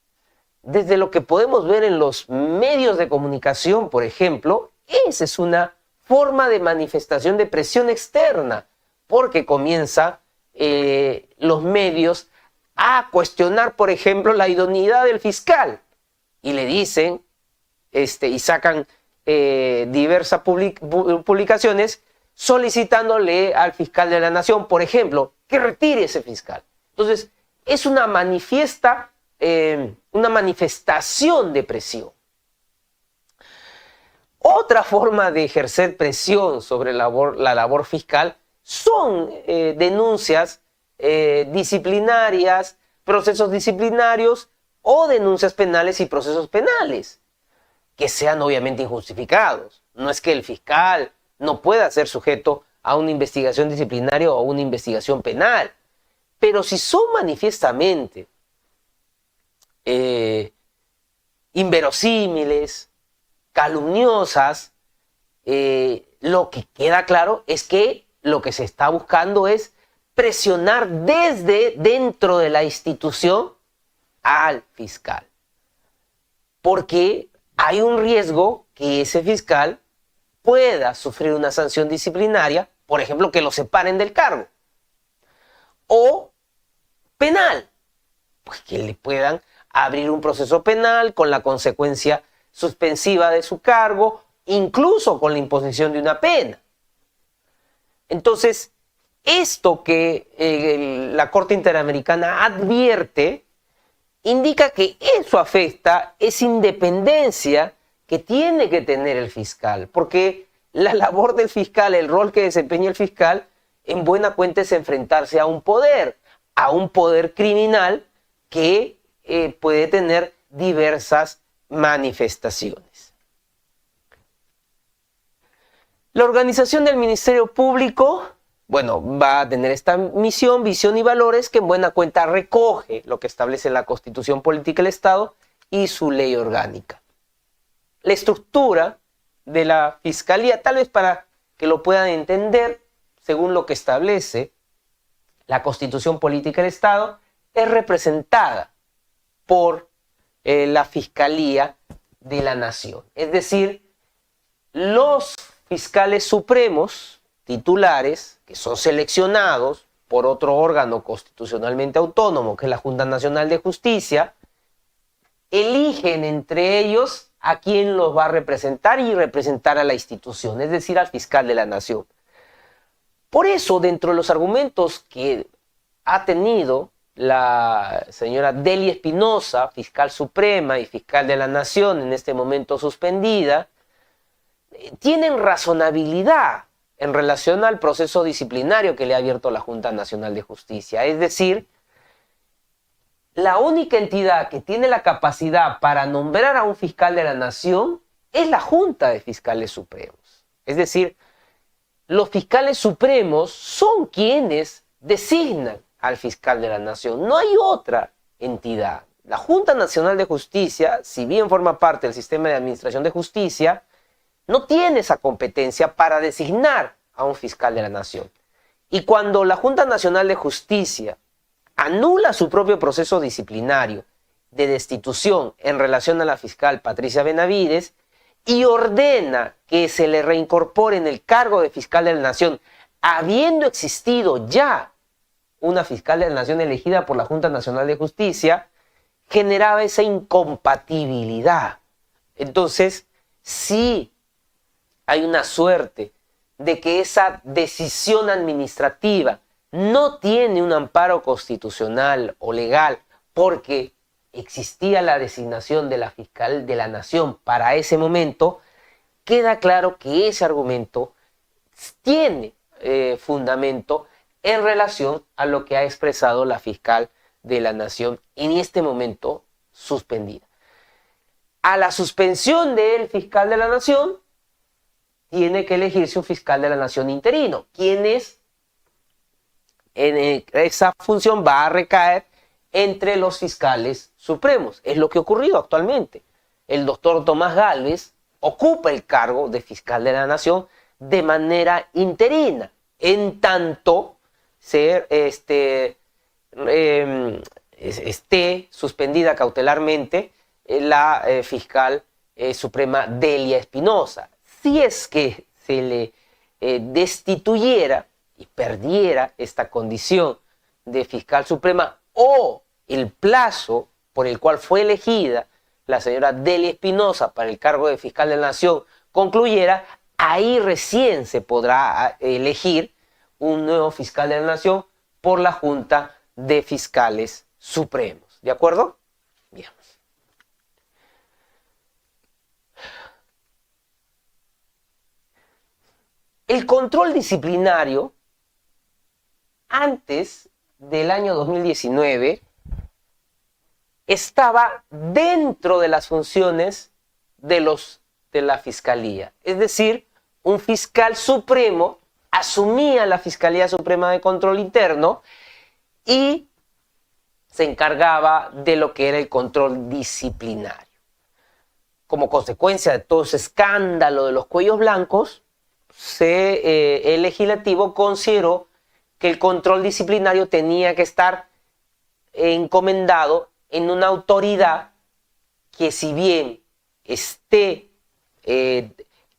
desde lo que podemos ver en los medios de comunicación, por ejemplo, esa es una forma de manifestación de presión externa, porque comienza los medios a cuestionar, por ejemplo, la idoneidad del fiscal y le dicen, y sacan diversas publicaciones solicitándole al fiscal de la nación, por ejemplo, que retire ese fiscal. Entonces, es una manifestación de presión. Otra forma de ejercer presión sobre la labor fiscal son denuncias disciplinarias, procesos disciplinarios o denuncias penales y procesos penales, que sean obviamente injustificados. No es que el fiscal no pueda ser sujeto a una investigación disciplinaria o a una investigación penal, pero si son manifiestamente inverosímiles, calumniosas, lo que queda claro es que lo que se está buscando es presionar desde dentro de la institución al fiscal. Porque hay un riesgo que ese fiscal pueda sufrir una sanción disciplinaria, por ejemplo, que lo separen del cargo. O penal, pues que le puedan abrir un proceso penal con la consecuencia suspensiva de su cargo, incluso con la imposición de una pena. Entonces, esto que la Corte Interamericana advierte indica que eso afecta esa independencia que tiene que tener el fiscal, porque la labor del fiscal, el rol que desempeña el fiscal, en buena cuenta es enfrentarse a un poder criminal que puede tener diversas manifestaciones. La organización del Ministerio Público, bueno, va a tener esta misión, visión y valores que en buena cuenta recoge lo que establece la Constitución Política del Estado y su ley orgánica. La estructura de la Fiscalía, tal vez para que lo puedan entender, según lo que establece la Constitución Política del Estado, es representada por la Fiscalía de la Nación. Es decir, los fiscales supremos titulares, que son seleccionados por otro órgano constitucionalmente autónomo, que es la Junta Nacional de Justicia, eligen entre ellos a quién los va a representar y representar a la institución, es decir, al fiscal de la Nación. Por eso, dentro de los argumentos que ha tenido la señora Delia Espinosa, fiscal suprema y fiscal de la Nación, en este momento suspendida, tienen razonabilidad en relación al proceso disciplinario que le ha abierto la Junta Nacional de Justicia. Es decir, la única entidad que tiene la capacidad para nombrar a un fiscal de la Nación es la Junta de Fiscales Supremos. Es decir, los fiscales supremos son quienes designan al fiscal de la Nación. No hay otra entidad. La Junta Nacional de Justicia, si bien forma parte del sistema de administración de justicia, no tiene esa competencia para designar a un fiscal de la Nación. Y cuando la Junta Nacional de Justicia anula su propio proceso disciplinario de destitución en relación a la fiscal Patricia Benavides y ordena que se le reincorpore en el cargo de fiscal de la Nación, habiendo existido ya una fiscal de la Nación elegida por la Junta Nacional de Justicia, generaba esa incompatibilidad. Entonces, sí hay una suerte de que esa decisión administrativa no tiene un amparo constitucional o legal porque existía la designación de la fiscal de la Nación para ese momento, queda claro que ese argumento tiene fundamento en relación a lo que ha expresado la fiscal de la Nación en este momento suspendida. A la suspensión del fiscal de la Nación tiene que elegirse un fiscal de la Nación interino, quien es, en esa función va a recaer entre los fiscales supremos. Es lo que ha ocurrido actualmente. El doctor Tomás Gálvez ocupa el cargo de fiscal de la Nación de manera interina, en tanto esté suspendida cautelarmente la fiscal suprema Delia Espinosa. Si es que se le destituyera y perdiera esta condición de fiscal suprema o el plazo por el cual fue elegida la señora Delia Espinosa para el cargo de fiscal de la Nación concluyera, ahí recién se podrá elegir un nuevo fiscal de la Nación por la Junta de Fiscales Supremos. ¿De acuerdo? Bien. El control disciplinario, antes del año 2019, estaba dentro de las funciones de la Fiscalía. Es decir, un fiscal supremo asumía la Fiscalía Suprema de Control Interno y se encargaba de lo que era el control disciplinario. Como consecuencia de todo ese escándalo de los cuellos blancos, el legislativo consideró que el control disciplinario tenía que estar encomendado en una autoridad que, si bien esté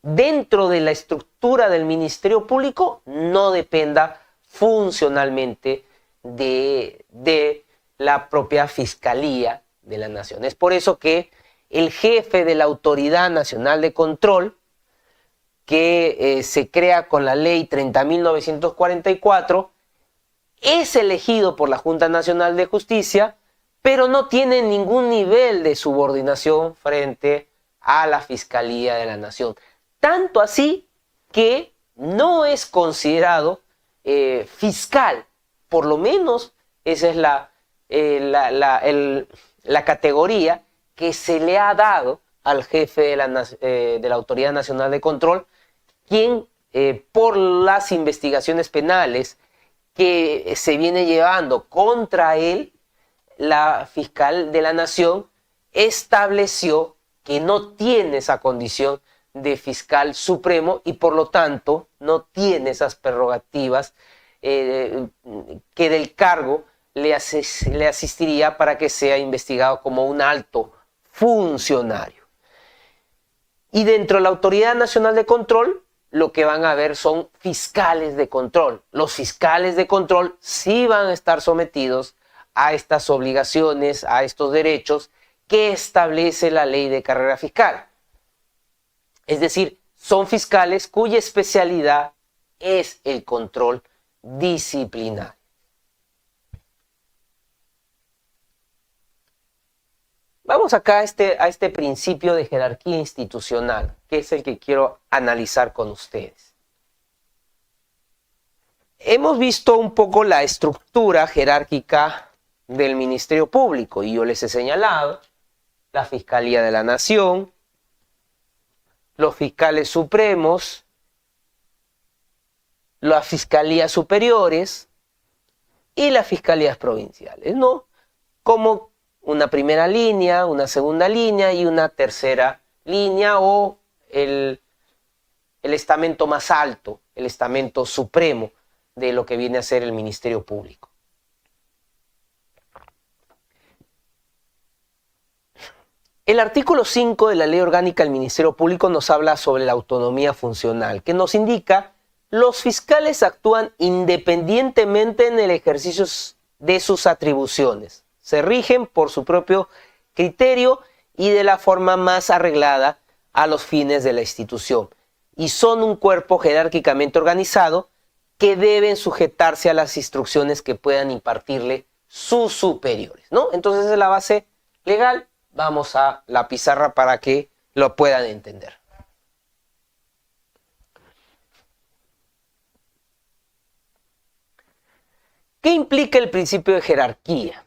dentro de la estructura del Ministerio Público, no dependa funcionalmente de la propia Fiscalía de la Nación. Es por eso que el jefe de la Autoridad Nacional de Control, que se crea con la ley 30.944, es elegido por la Junta Nacional de Justicia, pero no tiene ningún nivel de subordinación frente a la Fiscalía de la Nación. Tanto así que no es considerado fiscal, por lo menos esa es la categoría que se le ha dado al jefe de la Autoridad Nacional de Control, quien por las investigaciones penales que se viene llevando contra él, la fiscal de la Nación estableció que no tiene esa condición de fiscal supremo y por lo tanto no tiene esas prerrogativas que del cargo le asistiría para que sea investigado como un alto funcionario. Y dentro de la Autoridad Nacional de Control, lo que van a ver son fiscales de control. Los fiscales de control sí van a estar sometidos a estas obligaciones, a estos derechos que establece la ley de carrera fiscal. Es decir, son fiscales cuya especialidad es el control disciplinario. Vamos acá a este principio de jerarquía institucional, que es el que quiero analizar con ustedes. Hemos visto un poco la estructura jerárquica del Ministerio Público y yo les he señalado la Fiscalía de la Nación, los fiscales supremos, las fiscalías superiores y las fiscalías provinciales, ¿no? Como una primera línea, una segunda línea y una tercera línea, o el estamento más alto, el estamento supremo de lo que viene a ser el Ministerio Público. El artículo 5 de la Ley Orgánica del Ministerio Público nos habla sobre la autonomía funcional, que nos indica: los fiscales actúan independientemente en el ejercicio de sus atribuciones. Se rigen por su propio criterio y de la forma más arreglada a los fines de la institución. Y son un cuerpo jerárquicamente organizado que deben sujetarse a las instrucciones que puedan impartirle sus superiores, ¿no? Entonces, es la base legal. Vamos a la pizarra para que lo puedan entender. ¿Qué implica el principio de jerarquía?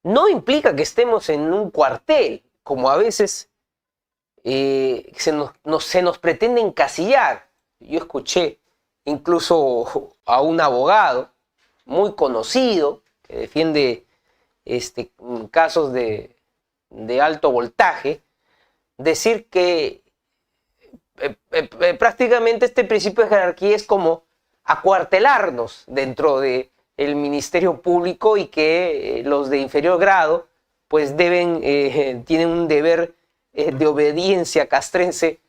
No implica que estemos en un cuartel, como a veces se nos pretende encasillar. Yo escuché incluso a un abogado muy conocido que defiende casos de alto voltaje, decir que prácticamente este principio de jerarquía es como acuartelarnos dentro de el Ministerio Público y que los de inferior grado pues tienen un deber de obediencia castrense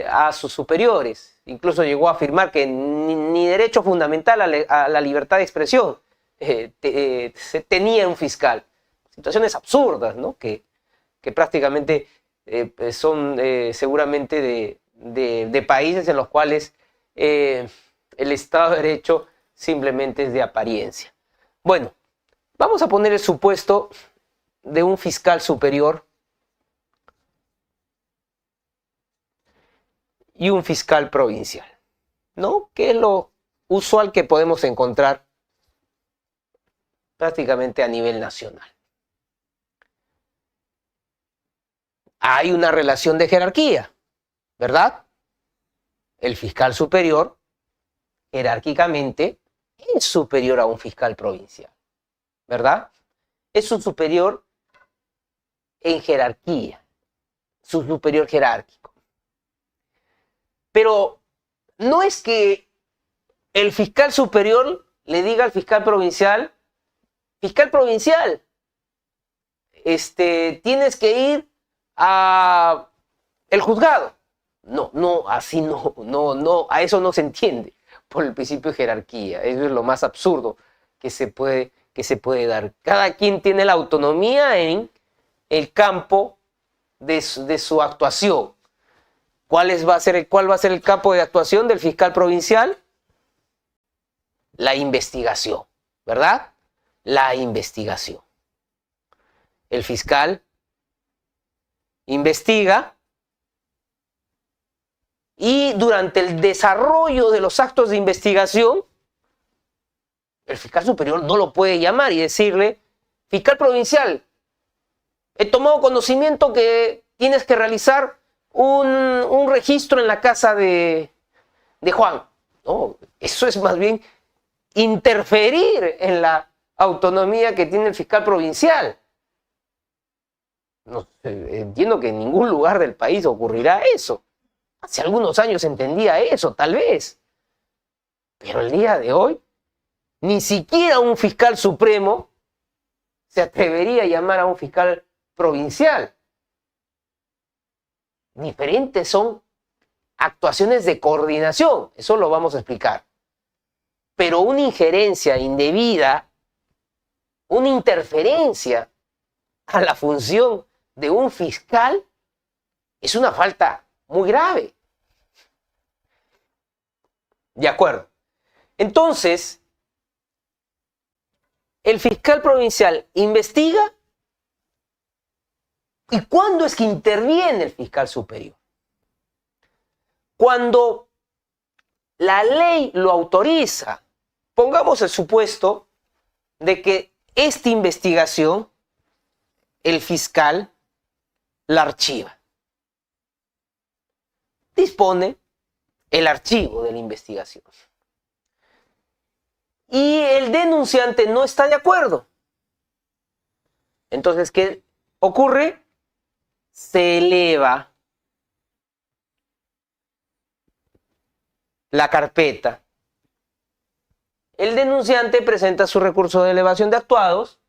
a sus superiores. Incluso llegó a afirmar que ni derecho fundamental a la libertad de expresión se tenía un fiscal. Situaciones absurdas, ¿no? Que prácticamente son seguramente de países en los cuales el Estado de Derecho simplemente es de apariencia. Bueno, vamos a poner el supuesto de un fiscal superior y un fiscal provincial, ¿no? Que es lo usual que podemos encontrar prácticamente a nivel nacional. Hay una relación de jerarquía, ¿verdad? El fiscal superior, jerárquicamente, es superior a un fiscal provincial, ¿verdad? Es un superior en jerarquía, su superior jerárquico. Pero no es que el fiscal superior le diga al fiscal provincial, tienes que ir a el juzgado. No, así no, a eso no se entiende por el principio de jerarquía. Eso es lo más absurdo que se puede dar. Cada quien tiene la autonomía en el campo de su actuación. ¿Cuál va a ser el campo de actuación del fiscal provincial? La investigación, ¿verdad? La investigación. El fiscal investiga y durante el desarrollo de los actos de investigación, el fiscal superior no lo puede llamar y decirle, fiscal provincial, he tomado conocimiento que tienes que realizar un registro en la casa de Juan. No, eso es más bien interferir en la autonomía que tiene el fiscal provincial. No, entiendo que en ningún lugar del país ocurrirá eso. Hace algunos años entendía eso, tal vez. Pero el día de hoy, ni siquiera un fiscal supremo se atrevería a llamar a un fiscal provincial. Diferentes son actuaciones de coordinación, eso lo vamos a explicar. Pero una injerencia indebida, una interferencia a la función de un fiscal, es una falta muy grave. De acuerdo. Entonces, el fiscal provincial investiga. ¿Y cuándo es que interviene el fiscal superior? Cuando la ley lo autoriza. Pongamos el supuesto de que esta investigación, el fiscal la archiva. Dispone el archivo de la investigación. Y el denunciante no está de acuerdo. Entonces, ¿qué ocurre? Se eleva la carpeta. El denunciante presenta su recurso de elevación de actuados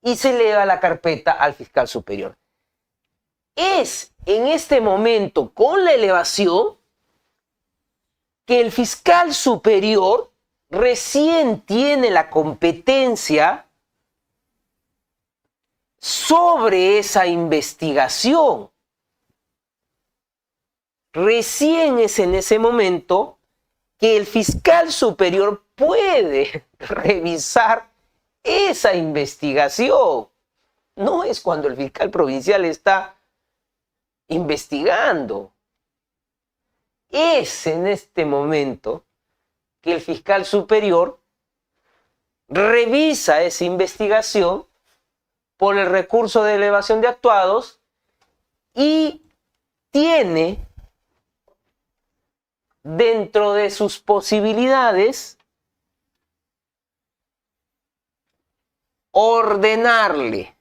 y se eleva la carpeta al fiscal superior. Es en este momento, con la elevación, que el fiscal superior recién tiene la competencia sobre esa investigación. Recién es en ese momento que el fiscal superior puede revisar esa investigación. No es cuando el fiscal provincial está investigando. Es en este momento que el fiscal superior revisa esa investigación por el recurso de elevación de actuados y tiene dentro de sus posibilidades ordenarle.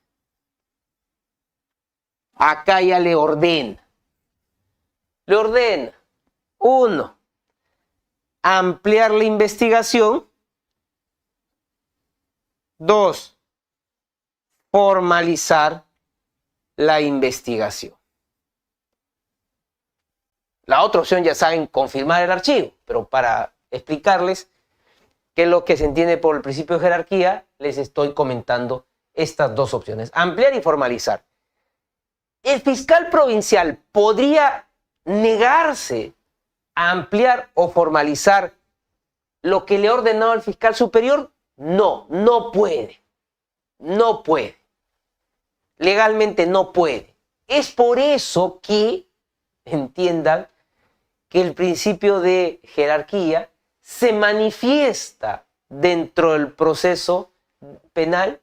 Acá ya le ordena. Le ordena, 1, ampliar la investigación 2, formalizar la investigación. La otra opción, ya saben, confirmar el archivo, pero para explicarles qué es lo que se entiende por el principio de jerarquía, les estoy comentando estas dos opciones, ampliar y formalizar. El fiscal provincial podría negarse a ampliar o formalizar lo que le ha ordenado el fiscal superior. No, no puede. No puede. Legalmente no puede. Es por eso que, entiendan, que el principio de jerarquía se manifiesta dentro del proceso penal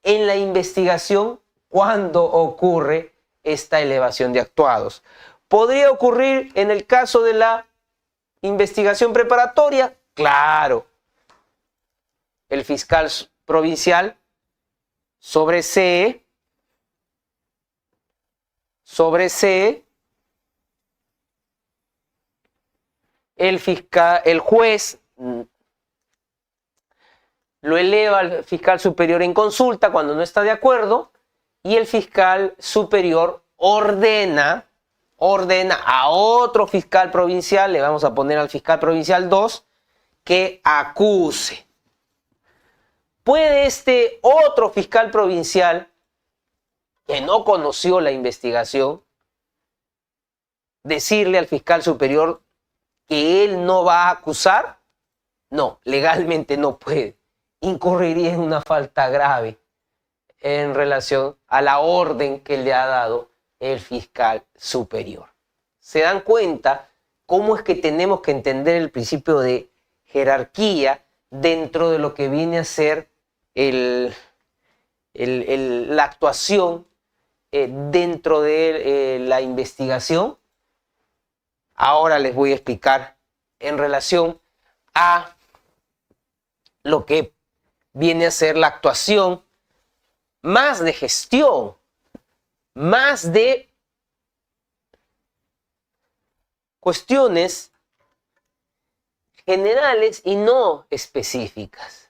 en la investigación cuando ocurre esta elevación de actuados. ¿Podría ocurrir en el caso de la investigación preparatoria? Claro. El fiscal provincial sobresee el juez lo eleva al fiscal superior en consulta cuando no está de acuerdo y el fiscal superior ordena a otro fiscal provincial, le vamos a poner al fiscal provincial 2, que acuse. ¿Puede este otro fiscal provincial que no conoció la investigación decirle al fiscal superior que él no va a acusar? No, legalmente no puede. Incurriría en una falta grave en relación a la orden que le ha dado el fiscal superior. ¿Se dan cuenta cómo es que tenemos que entender el principio de jerarquía dentro de lo que viene a ser la actuación dentro de la investigación? Ahora les voy a explicar en relación a lo que viene a ser la actuación más de gestión, más de cuestiones generales y no específicas.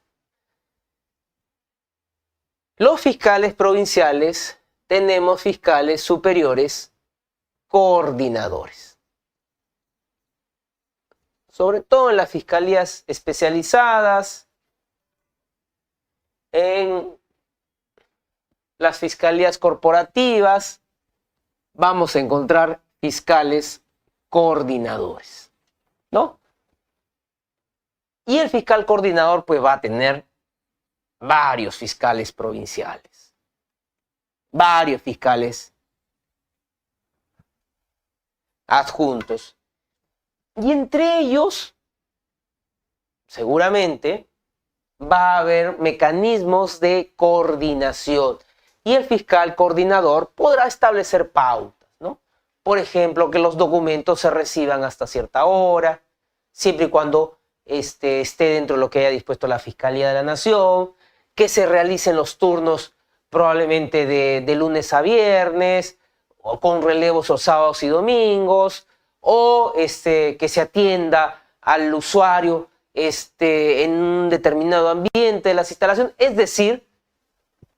Los fiscales provinciales tenemos fiscales superiores coordinadores. Sobre todo en las fiscalías especializadas, en las fiscalías corporativas, vamos a encontrar fiscales coordinadores, ¿no? Y el fiscal coordinador pues va a tener varios fiscales provinciales, varios fiscales adjuntos. Y entre ellos, seguramente, va a haber mecanismos de coordinación. Y el fiscal coordinador podrá establecer pautas, ¿no? Por ejemplo, que los documentos se reciban hasta cierta hora, siempre y cuando esté dentro de lo que haya dispuesto la Fiscalía de la Nación, que se realicen los turnos probablemente de lunes a viernes, o con relevos los sábados y domingos, o que se atienda al usuario en un determinado ambiente de las instalaciones, es decir,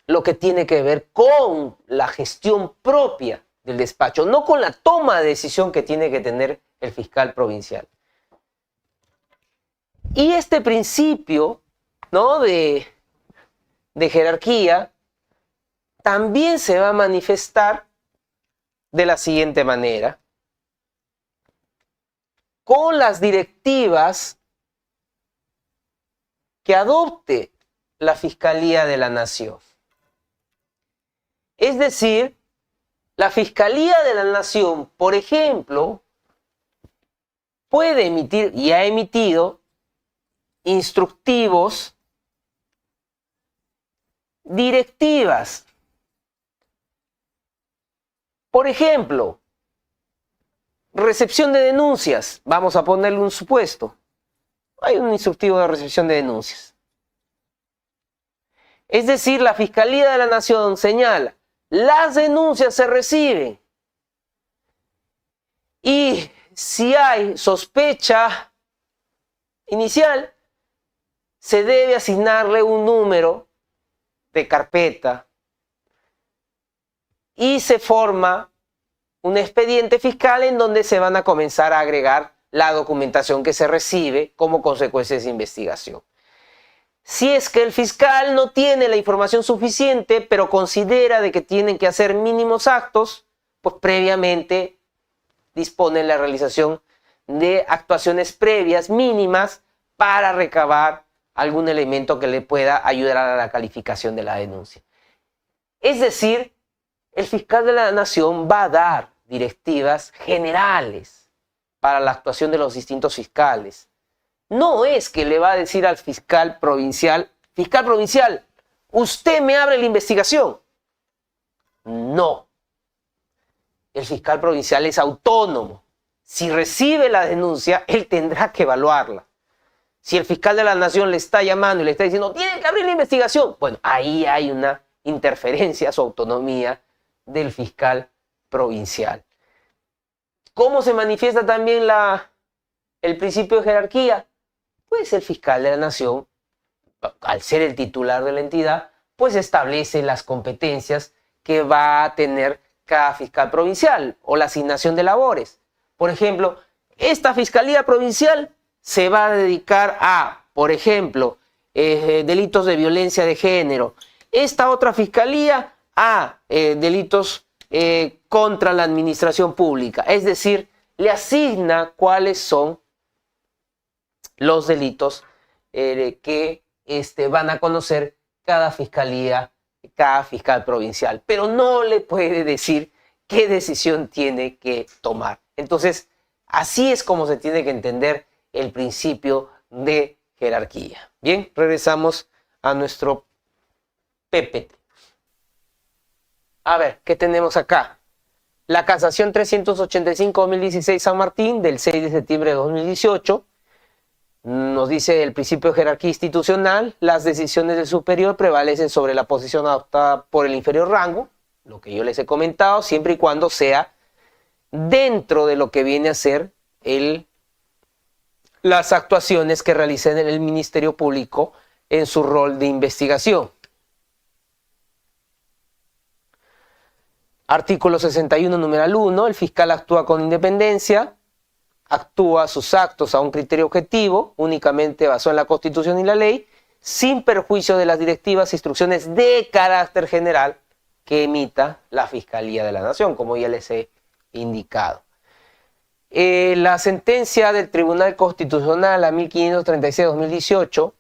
lo que tiene que ver con la gestión propia del despacho, no con la toma de decisión que tiene que tener el fiscal provincial. Y este principio, ¿no?, de jerarquía también se va a manifestar de la siguiente manera: con las directivas que adopte la Fiscalía de la Nación. Es decir, la Fiscalía de la Nación, por ejemplo, puede emitir y ha emitido instructivos, directivas. Por ejemplo, recepción de denuncias. Vamos a ponerle un supuesto. Hay un instructivo de recepción de denuncias. Es decir, la Fiscalía de la Nación señala: las denuncias se reciben y si hay sospecha inicial, se debe asignarle un número de carpeta y se forma un expediente fiscal en donde se van a comenzar a agregar la documentación que se recibe como consecuencia de esa investigación. Si es que el fiscal no tiene la información suficiente, pero considera de que tienen que hacer mínimos actos, pues previamente dispone la realización de actuaciones previas mínimas para recabar algún elemento que le pueda ayudar a la calificación de la denuncia. Es decir, el fiscal de la Nación va a dar directivas generales para la actuación de los distintos fiscales. No es que le va a decir al fiscal provincial, usted me abre la investigación. No. El fiscal provincial es autónomo. Si recibe la denuncia, él tendrá que evaluarla. Si el fiscal de la Nación le está llamando y le está diciendo, tiene que abrir la investigación, bueno, ahí hay una interferencia a su autonomía del fiscal provincial. ¿Cómo se manifiesta también el principio de jerarquía? Pues el fiscal de la Nación, al ser el titular de la entidad, pues establece las competencias que va a tener cada fiscal provincial o la asignación de labores. Por ejemplo, esta fiscalía provincial se va a dedicar a, por ejemplo, delitos de violencia de género. Esta otra fiscalía a delitos contra la administración pública. Es decir, le asigna cuáles son los delitos que van a conocer cada fiscalía, cada fiscal provincial. Pero no le puede decir qué decisión tiene que tomar. Entonces, así es como se tiene que entender el principio de jerarquía. Bien, regresamos a nuestro PPT. A ver, ¿qué tenemos acá? La casación 385-2016 San Martín del 6 de septiembre de 2018 nos dice el principio de jerarquía institucional, las decisiones del superior prevalecen sobre la posición adoptada por el inferior rango, lo que yo les he comentado, siempre y cuando sea dentro de lo que viene a ser las actuaciones que realice el Ministerio Público en su rol de investigación. Artículo 61, numeral 1, el fiscal actúa con independencia, actúa sus actos a un criterio objetivo, únicamente basado en la Constitución y la ley, sin perjuicio de las directivas e instrucciones de carácter general que emita la Fiscalía de la Nación, como ya les he indicado. La sentencia del Tribunal Constitucional a 1536-2018,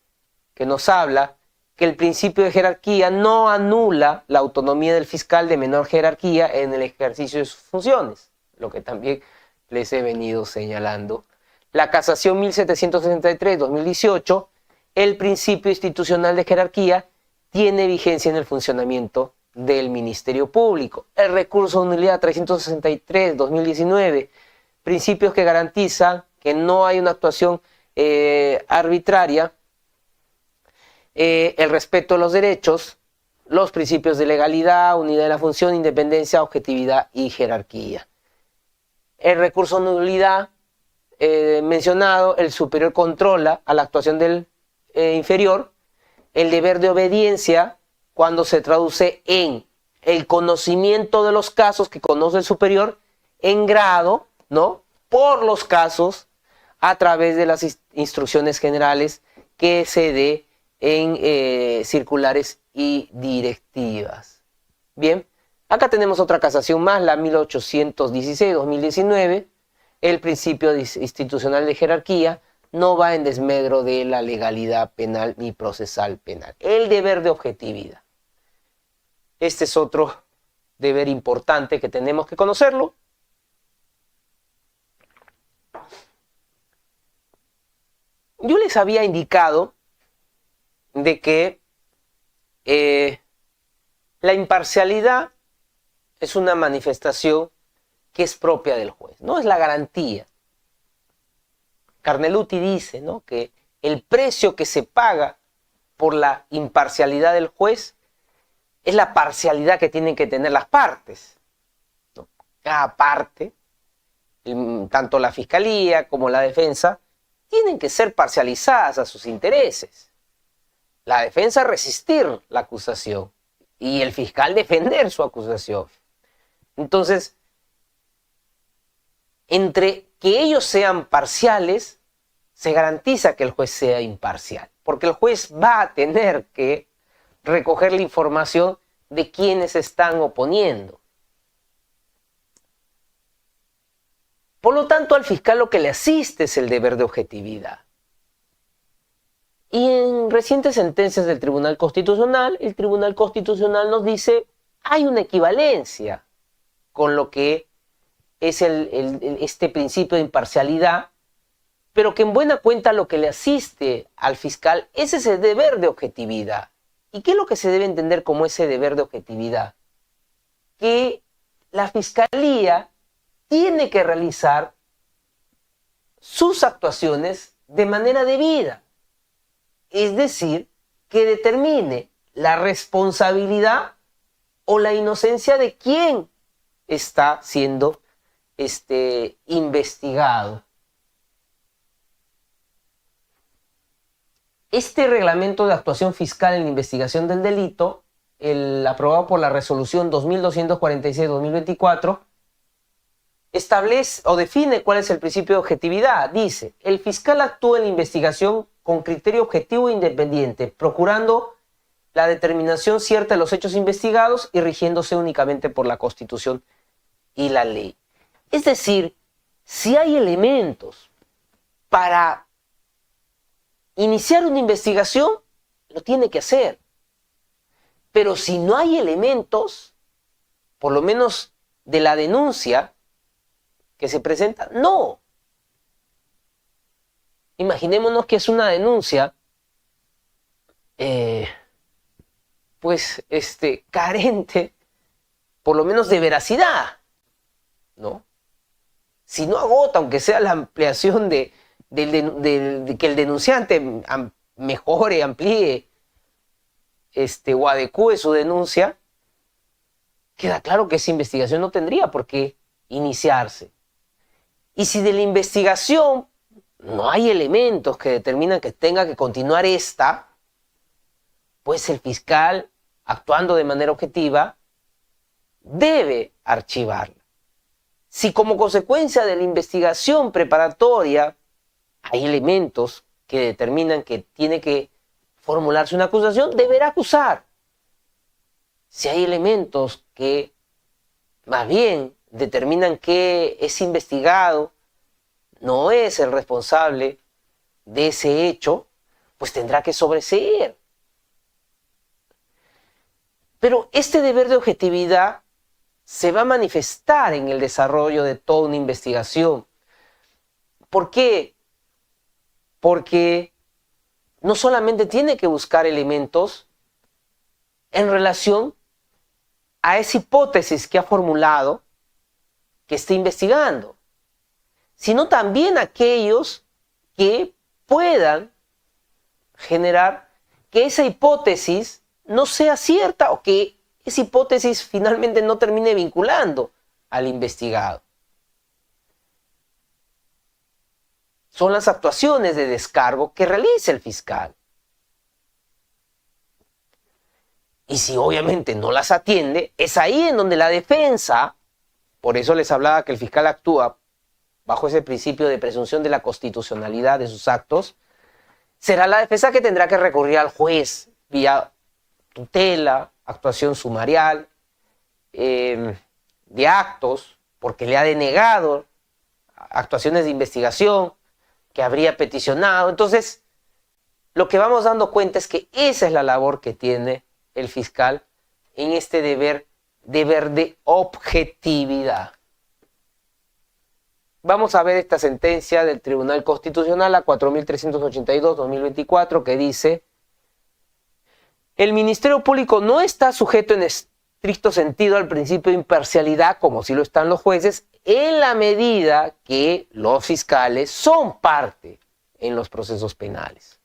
que nos habla que el principio de jerarquía no anula la autonomía del fiscal de menor jerarquía en el ejercicio de sus funciones, lo que también les he venido señalando. La casación 1763-2018, el principio institucional de jerarquía tiene vigencia en el funcionamiento del Ministerio Público. El recurso de nulidad 363-2019, principios que garantizan que no hay una actuación arbitraria, el respeto de los derechos, los principios de legalidad, unidad de la función, independencia, objetividad y jerarquía. El recurso de nulidad mencionado, el superior controla a la actuación del inferior, el deber de obediencia cuando se traduce en el conocimiento de los casos que conoce el superior en grado, ¿no?, por los casos a través de las instrucciones generales que se dé en circulares y directivas. Bien, acá tenemos otra casación más, la 1816-2019, el principio institucional de jerarquía no va en desmedro de la legalidad penal ni procesal penal. El deber de objetividad. Este es otro deber importante que tenemos que conocerlo. Yo les había indicado de que la imparcialidad es una manifestación que es propia del juez, no es la garantía. Carneluti dice, ¿no?, que el precio que se paga por la imparcialidad del juez es la parcialidad que tienen que tener las partes, ¿no? Cada parte, tanto la fiscalía como la defensa, tienen que ser parcializadas a sus intereses. la defensa resistir la acusación y el fiscal defender su acusación. Entonces, entre que ellos sean parciales, se garantiza que el juez sea imparcial, porque el juez va a tener que recoger la información de quienes están oponiendo. Por lo tanto, al fiscal lo que le asiste es el deber de objetividad. Y en recientes sentencias del Tribunal Constitucional, el Tribunal Constitucional nos dice hay una equivalencia con lo que es este principio de imparcialidad, pero que en buena cuenta lo que le asiste al fiscal es ese deber de objetividad. ¿Y qué es lo que se debe entender como ese deber de objetividad? Que la Fiscalía tiene que realizar sus actuaciones de manera debida. Es decir, que determine la responsabilidad o la inocencia de quien está siendo investigado. Este reglamento de actuación fiscal en la investigación del delito, aprobado por la resolución 2246-2024, establece o define cuál es el principio de objetividad. Dice, el fiscal actúa en la investigación con criterio objetivo e independiente, procurando la determinación cierta de los hechos investigados y rigiéndose únicamente por la Constitución y la ley. Es decir, si hay elementos para iniciar una investigación, lo tiene que hacer. Pero si no hay elementos, por lo menos de la denuncia que se presenta, no. Imaginémonos que es una denuncia, carente, por lo menos de veracidad, ¿no? Si no agota, aunque sea la ampliación de que el denunciante mejore, amplíe, o adecúe su denuncia, queda claro que esa investigación no tendría por qué iniciarse. Y si de la investigación no hay elementos que determinan que tenga que continuar esta, pues el fiscal, actuando de manera objetiva, debe archivarla. Si como consecuencia de la investigación preparatoria hay elementos que determinan que tiene que formularse una acusación, deberá acusar. Si hay elementos que más bien determinan que ese investigado no es el responsable de ese hecho, pues tendrá que sobreseer. Pero este deber de objetividad se va a manifestar en el desarrollo de toda una investigación. ¿Por qué? Porque no solamente tiene que buscar elementos en relación a esa hipótesis que ha formulado, que está investigando, sino también aquellos que puedan generar que esa hipótesis no sea cierta o que esa hipótesis finalmente no termine vinculando al investigado. Son las actuaciones de descargo que realiza el fiscal. Y si obviamente no las atiende, es ahí en donde la defensa, por eso les hablaba que el fiscal actúa bajo ese principio de presunción de la constitucionalidad de sus actos, será la defensa que tendrá que recurrir al juez vía tutela, actuación sumarial, de actos, porque le ha denegado actuaciones de investigación que habría peticionado. Entonces, lo que vamos dando cuenta es que esa es la labor que tiene el fiscal en este deber de objetividad. Vamos a ver esta sentencia del Tribunal Constitucional, la 4382-2024, que dice: el Ministerio Público no está sujeto en estricto sentido al principio de imparcialidad, como sí lo están los jueces, en la medida que los fiscales son parte en los procesos penales.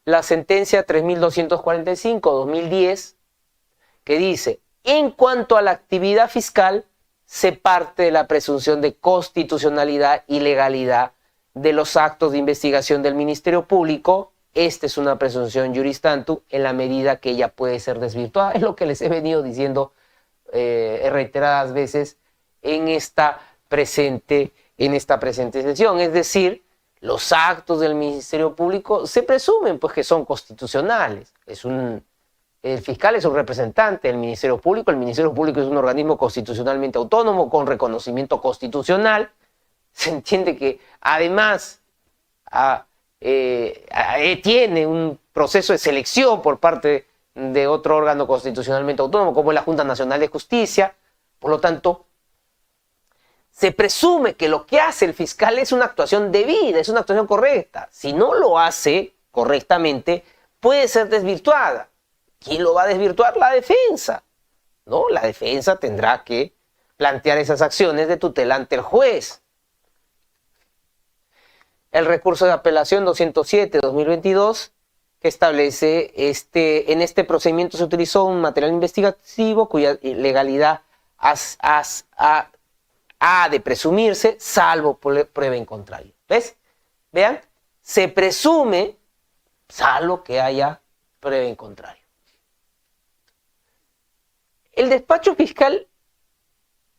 La sentencia 3245-2010, que dice: en cuanto a la actividad fiscal, se parte de la presunción de constitucionalidad y legalidad de los actos de investigación del Ministerio Público esta es una presunción juris tantum en la medida que ella puede ser desvirtuada. Es lo que les he venido diciendo reiteradas veces en esta presente sesión. Es decir, los actos del Ministerio Público se presumen pues que son constitucionales. El fiscal es un representante del Ministerio Público. El Ministerio Público es un organismo constitucionalmente autónomo con reconocimiento constitucional. Se entiende que además tiene un proceso de selección por parte de otro órgano constitucionalmente autónomo como es la Junta Nacional de Justicia. Por lo tanto, se presume que lo que hace el fiscal es una actuación debida, es una actuación correcta. Si no lo hace correctamente, puede ser desvirtuada. ¿Quién lo va a desvirtuar? La defensa, ¿no? La defensa tendrá que plantear esas acciones de tutela ante el juez. El recurso de apelación 207-2022 que establece en este procedimiento se utilizó un material investigativo cuya legalidad ha de presumirse salvo prueba en contrario. ¿Ves? Vean, se presume salvo que haya prueba en contrario. El despacho fiscal,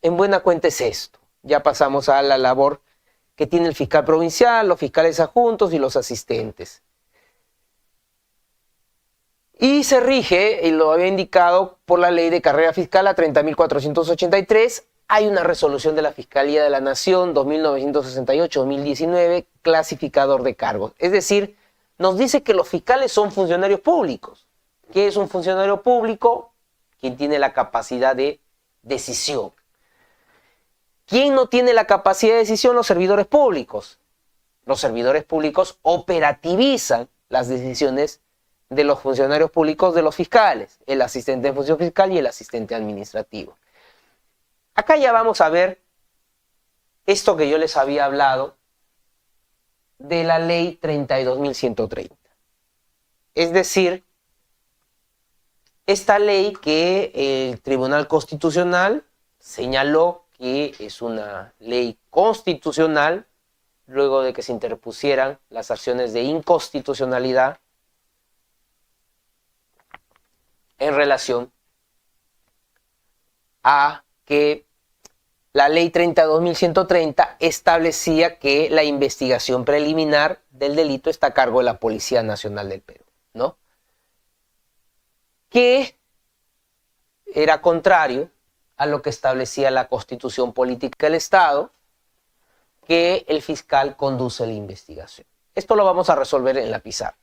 en buena cuenta, es esto. Ya pasamos a la labor que tiene el fiscal provincial, los fiscales adjuntos y los asistentes. Y se rige, y lo había indicado, por la ley de carrera fiscal a 30.483. Hay una resolución de la Fiscalía de la Nación 2968-2019, clasificador de cargos. Es decir, nos dice que los fiscales son funcionarios públicos. ¿Qué es un funcionario público? Quien tiene la capacidad de decisión. ¿Quién no tiene la capacidad de decisión? Los servidores públicos. Los servidores públicos operativizan las decisiones de los funcionarios públicos de los fiscales, el asistente de función fiscal y el asistente administrativo. Acá ya vamos a ver esto que yo les había hablado de la ley 32.130. Es decir, esta ley que el Tribunal Constitucional señaló que es una ley constitucional luego de que se interpusieran las acciones de inconstitucionalidad en relación a que la ley 32.130 establecía que la investigación preliminar del delito está a cargo de la Policía Nacional del Perú, ¿no? Que era contrario a lo que establecía la Constitución Política del Estado, que el fiscal conduce la investigación. Esto lo vamos a resolver en la pizarra.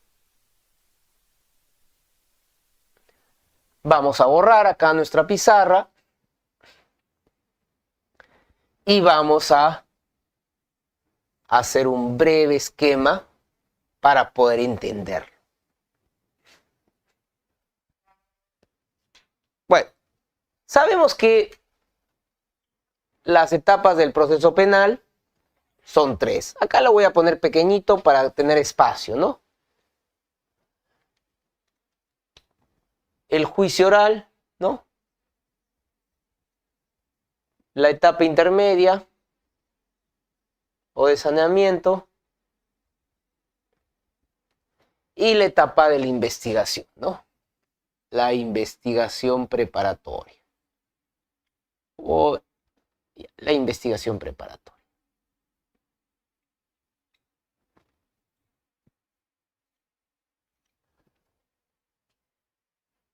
Vamos a borrar acá nuestra pizarra y vamos a hacer un breve esquema para poder entenderlo. Bueno, sabemos que las etapas del proceso penal son 3. Acá lo voy a poner pequeñito para tener espacio, ¿no? El juicio oral, ¿no? La etapa intermedia o de saneamiento y la etapa de la investigación, ¿no? La investigación preparatoria o la investigación preparatoria.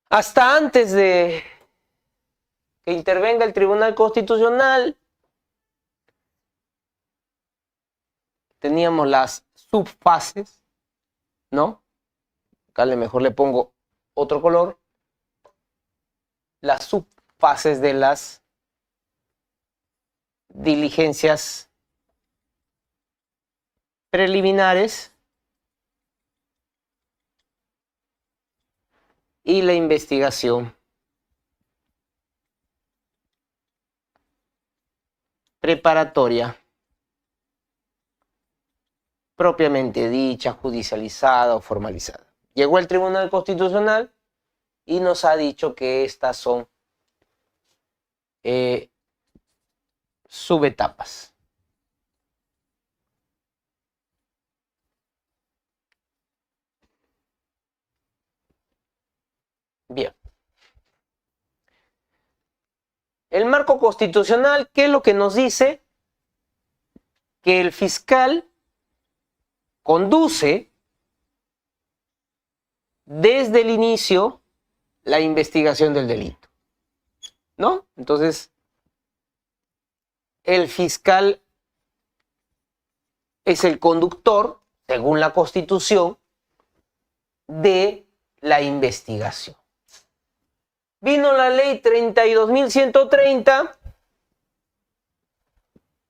Hasta antes de que intervenga el Tribunal Constitucional, teníamos las subfases, ¿no? Acá mejor le pongo otro color. Las subfases de las diligencias preliminares y la investigación preparatoria propiamente dicha, judicializada o formalizada. Llegó el Tribunal Constitucional y nos ha dicho que estas son subetapas. El marco constitucional, ¿qué es lo que nos dice? Que el fiscal conduce desde el inicio la investigación del delito, ¿no? Entonces, el fiscal es el conductor, según la Constitución, de la investigación. Vino la ley 32.130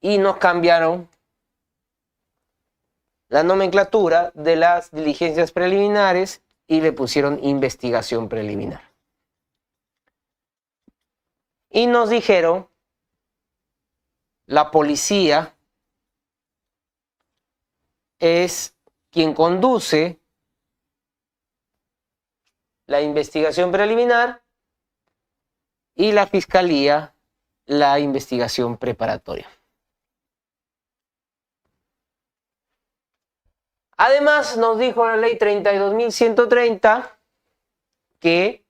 y nos cambiaron la nomenclatura de las diligencias preliminares y le pusieron investigación preliminar. Y nos dijeron, la policía es quien conduce la investigación preliminar y la fiscalía la investigación preparatoria. Además, nos dijo la ley 32.130 que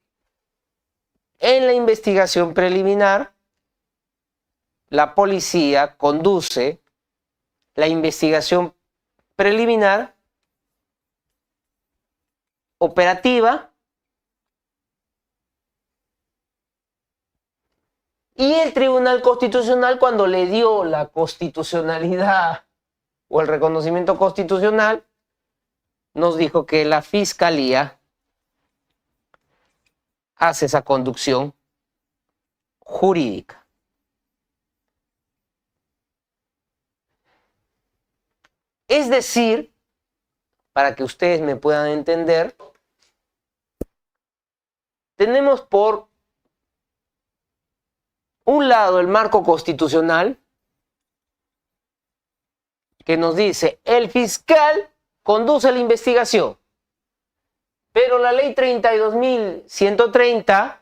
en la investigación preliminar la policía conduce la investigación preliminar operativa y el Tribunal Constitucional, cuando le dio la constitucionalidad o el reconocimiento constitucional, nos dijo que la Fiscalía hace esa conducción jurídica. Es decir, para que ustedes me puedan entender, tenemos por un lado el marco constitucional que nos dice el fiscal conduce la investigación, pero la ley 32.130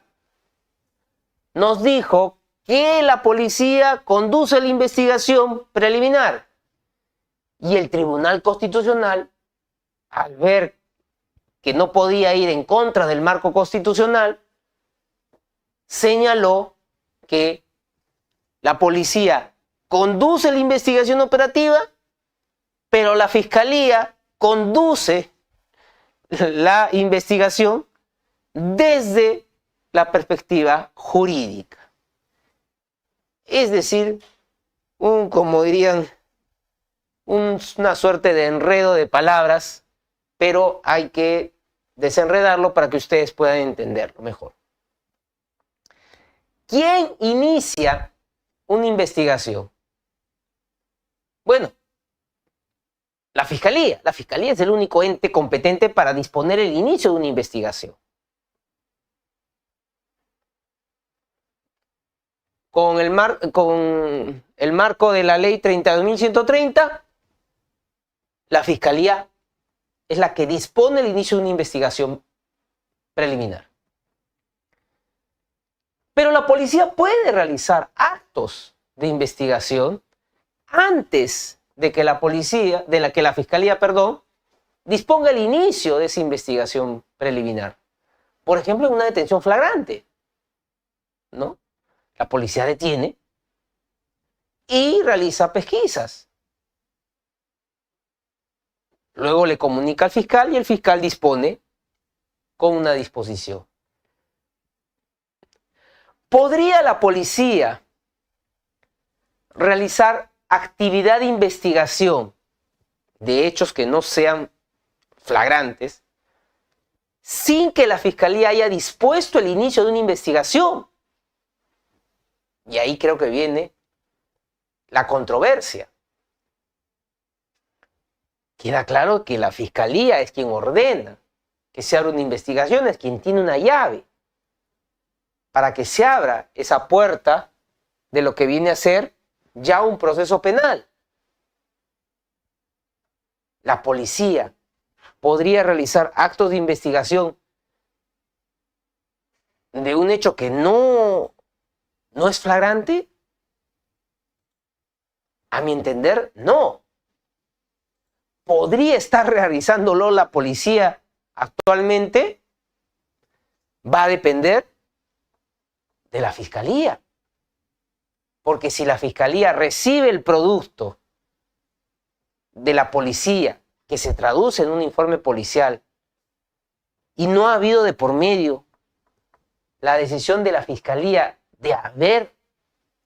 nos dijo que la policía conduce la investigación preliminar y el Tribunal Constitucional, al ver que no podía ir en contra del marco constitucional, señaló que la policía conduce la investigación operativa, pero la Fiscalía conduce la investigación desde la perspectiva jurídica. Es decir, como dirían, una suerte de enredo de palabras, pero hay que desenredarlo para que ustedes puedan entenderlo mejor. ¿Quién inicia una investigación? Bueno, la Fiscalía. La Fiscalía es el único ente competente para disponer el inicio de una investigación. Con el marco de la ley 32.130, la Fiscalía es la que dispone el inicio de una investigación preliminar. Pero la policía puede realizar actos de investigación antes de que la Fiscalía, disponga el inicio de esa investigación preliminar. Por ejemplo, en una detención flagrante, ¿no? La policía detiene y realiza pesquisas. Luego le comunica al fiscal y el fiscal dispone con una disposición. ¿Podría la policía realizar actividad de investigación de hechos que no sean flagrantes sin que la Fiscalía haya dispuesto el inicio de una investigación? Y ahí creo que viene la controversia. Queda claro que la Fiscalía es quien ordena que se abra una investigación, es quien tiene una llave para que se abra esa puerta de lo que viene a ser ya un proceso penal. La policía podría realizar actos de investigación de un hecho que no es flagrante. A mi entender, no. ¿Podría estar realizándolo la policía actualmente? Va a depender de la Fiscalía. Porque si la fiscalía recibe el producto de la policía que se traduce en un informe policial y no ha habido de por medio la decisión de la fiscalía de haber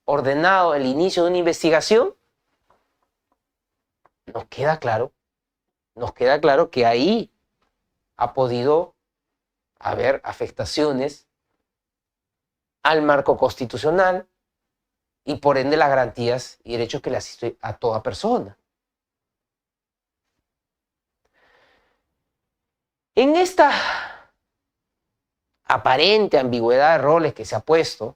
ordenado el inicio de una investigación, nos queda claro que ahí ha podido haber afectaciones al marco constitucional y por ende las garantías y derechos que le asisten a toda persona. En esta aparente ambigüedad de roles que se ha puesto,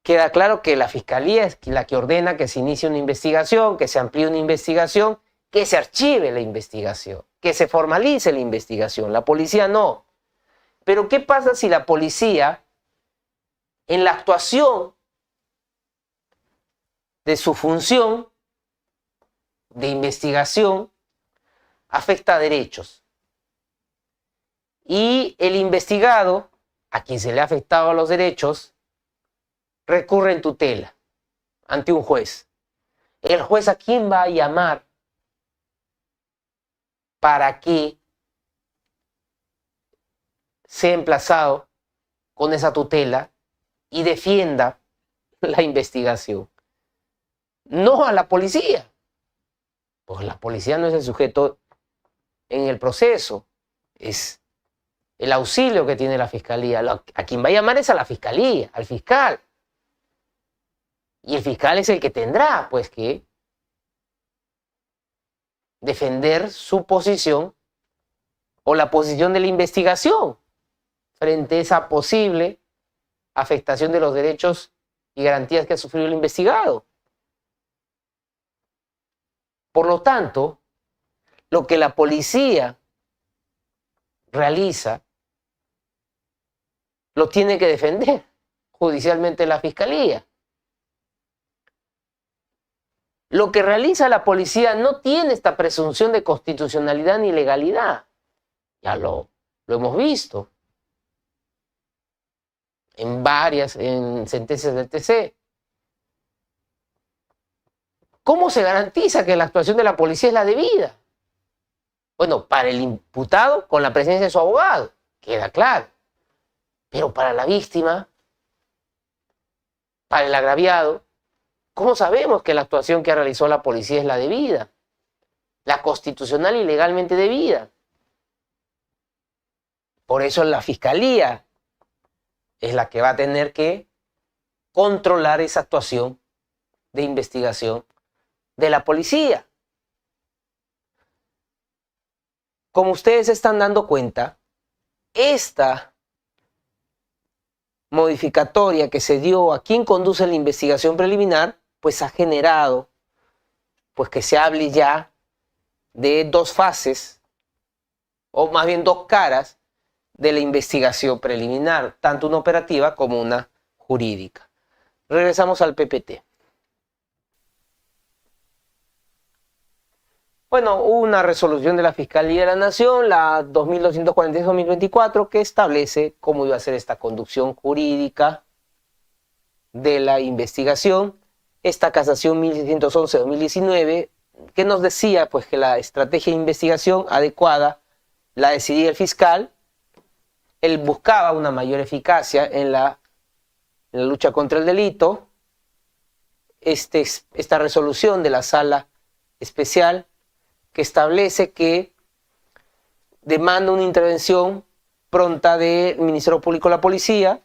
queda claro que la fiscalía es la que ordena que se inicie una investigación, que se amplíe una investigación, que se archive la investigación, que se formalice la investigación. La policía no. Pero ¿qué pasa si la policía, en la actuación de su función de investigación, afecta a derechos? Y el investigado, a quien se le ha afectado a los derechos, recurre en tutela ante un juez. ¿El juez a quién va a llamar para que sea emplazado con esa tutela y defienda la investigación? No a la policía, pues la policía no es el sujeto en el proceso, es el auxilio que tiene la fiscalía. A quien va a llamar es a la fiscalía, al fiscal. Y el fiscal es el que tendrá, pues, que defender su posición o la posición de la investigación frente a esa posible afectación de los derechos y garantías que ha sufrido el investigado. Por lo tanto, lo que la policía realiza lo tiene que defender judicialmente la fiscalía. Lo que realiza la policía no tiene esta presunción de constitucionalidad ni legalidad. Ya lo hemos visto en sentencias del TC. ¿Cómo se garantiza que la actuación de la policía es la debida? Bueno, para el imputado, con la presencia de su abogado, queda claro. Pero para la víctima, para el agraviado, ¿cómo sabemos que la actuación que realizó la policía es la debida? La constitucional y legalmente debida. Por eso la fiscalía es la que va a tener que controlar esa actuación de investigación de la policía. Como ustedes se están dando cuenta, esta modificatoria que se dio a quien conduce la investigación preliminar, pues ha generado pues que se hable ya de dos fases, o más bien dos caras de la investigación preliminar, tanto una operativa como una jurídica. Regresamos al PPT. Bueno, hubo una resolución de la Fiscalía de la Nación, la 2246-2024, que establece cómo iba a ser esta conducción jurídica de la investigación. Esta casación 1611-2019, que nos decía pues que la estrategia de investigación adecuada la decidía el fiscal. Él buscaba una mayor eficacia en la lucha contra el delito. Esta resolución de la Sala Especial que establece que demanda una intervención pronta del Ministerio Público o la Policía,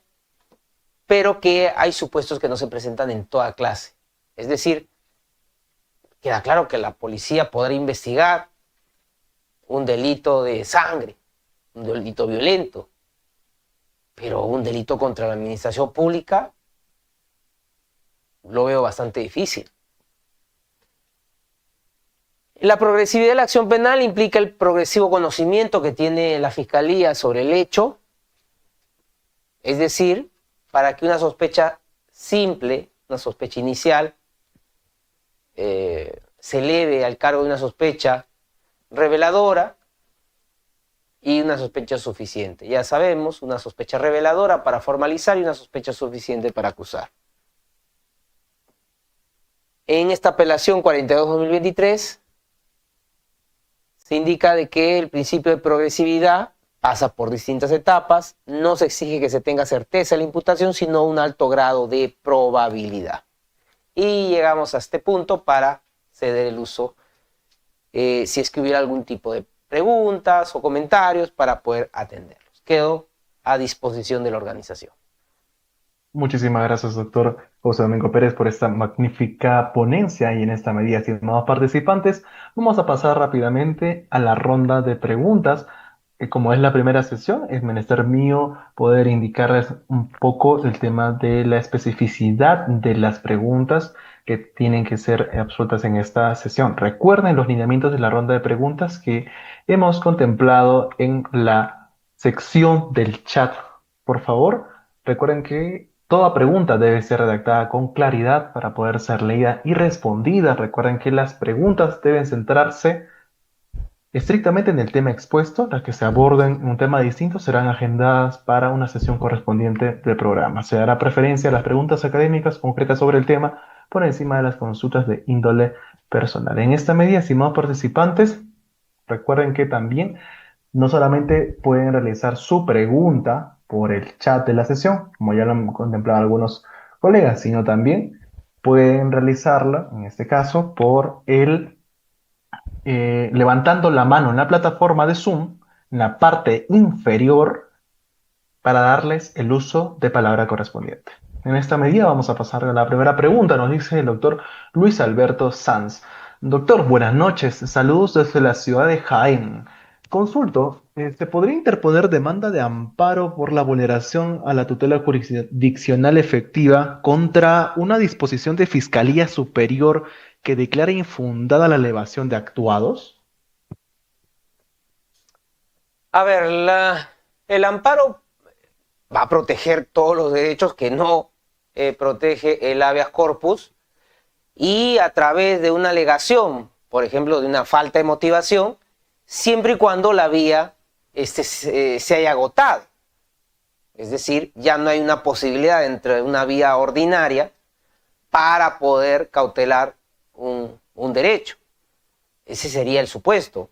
pero que hay supuestos que no se presentan en toda clase. Es decir, queda claro que la policía podrá investigar un delito de sangre, un delito violento, pero un delito contra la administración pública lo veo bastante difícil. La progresividad de la acción penal implica el progresivo conocimiento que tiene la Fiscalía sobre el hecho, es decir, para que una sospecha simple, una sospecha inicial, se eleve al cargo de una sospecha reveladora y una sospecha suficiente. Ya sabemos, una sospecha reveladora para formalizar y una sospecha suficiente para acusar. En esta apelación 42-2023 se indica de que el principio de progresividad pasa por distintas etapas, no se exige que se tenga certeza de la imputación, sino un alto grado de probabilidad. Y llegamos a este punto para ceder el uso, si es que hubiera algún tipo de preguntas o comentarios para poder atenderlos. Quedo a disposición de la organización. Muchísimas gracias, doctor José Domingo Pérez, por esta magnífica ponencia y en esta medida, estimados participantes, vamos a pasar rápidamente a la ronda de preguntas. Como es la primera sesión, es menester mío poder indicarles un poco el tema de la especificidad de las preguntas que tienen que ser absolutas en esta sesión. Recuerden los lineamientos de la ronda de preguntas que hemos contemplado en la sección del chat. Por favor, recuerden que toda pregunta debe ser redactada con claridad para poder ser leída y respondida. Recuerden que las preguntas deben centrarse estrictamente en el tema expuesto. Las que se aborden un tema distinto serán agendadas para una sesión correspondiente del programa. Se dará preferencia a las preguntas académicas concretas sobre el tema por encima de las consultas de índole personal. En esta medida, estimados participantes, recuerden que también no solamente pueden realizar su pregunta por el chat de la sesión, como ya lo han contemplado algunos colegas, sino también pueden realizarla, en este caso, por levantando la mano en la plataforma de Zoom, en la parte inferior, para darles el uso de palabra correspondiente. En esta medida vamos a pasar a la primera pregunta, nos dice el doctor Luis Alberto Sanz. Doctor, buenas noches, saludos desde la ciudad de Jaén. Consulto, ¿se podría interponer demanda de amparo por la vulneración a la tutela jurisdiccional efectiva contra una disposición de Fiscalía Superior que declara infundada la elevación de actuados? A ver, el amparo va a proteger todos los derechos que no protege el habeas corpus, y a través de una alegación, por ejemplo, de una falta de motivación, siempre y cuando la vía se haya agotado. Es decir, ya no hay una posibilidad dentro de una vía ordinaria para poder cautelar un derecho. Ese sería el supuesto,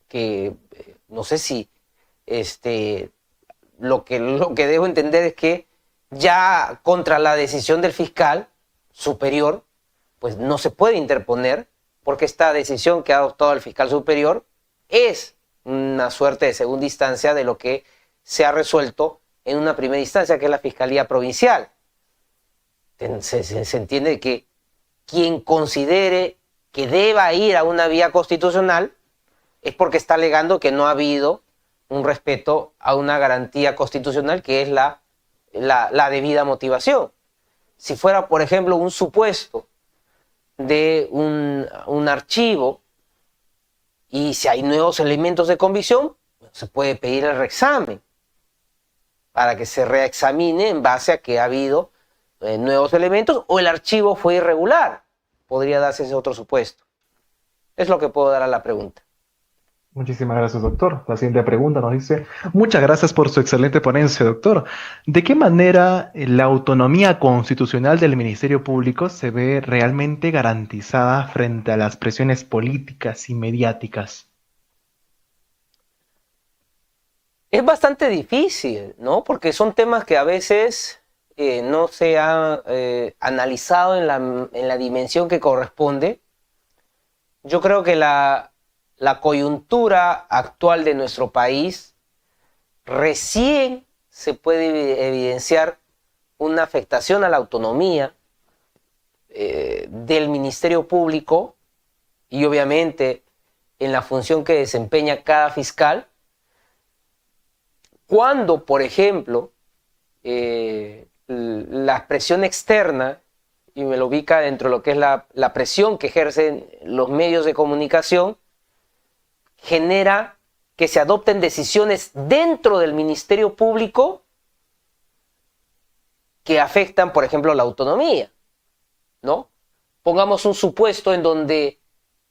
que no sé si lo que debo entender es que ya contra la decisión del fiscal superior, pues no se puede interponer, porque esta decisión que ha adoptado el fiscal superior es una suerte de segunda instancia de lo que se ha resuelto en una primera instancia, que es la Fiscalía Provincial. Se entiende que quien considere que deba ir a una vía constitucional es porque está alegando que no ha habido un respeto a una garantía constitucional, que es la debida motivación. Si fuera, por ejemplo, un supuesto de un archivo y si hay nuevos elementos de convicción, se puede pedir el reexamen para que se reexamine en base a que ha habido nuevos elementos o el archivo fue irregular. Podría darse ese otro supuesto. Es lo que puedo dar a la pregunta. Muchísimas gracias, doctor. La siguiente pregunta nos dice, muchas gracias por su excelente ponencia, doctor. ¿De qué manera la autonomía constitucional del Ministerio Público se ve realmente garantizada frente a las presiones políticas y mediáticas? Es bastante difícil, ¿no? Porque son temas que a veces no se han analizado en la dimensión que corresponde. Yo creo que la coyuntura actual de nuestro país recién se puede evidenciar una afectación a la autonomía del Ministerio Público y obviamente en la función que desempeña cada fiscal, cuando, por ejemplo, la presión externa, y me lo ubica dentro de lo que es la presión que ejercen los medios de comunicación, genera que se adopten decisiones dentro del Ministerio Público que afectan, por ejemplo, la autonomía, ¿no? Pongamos un supuesto en donde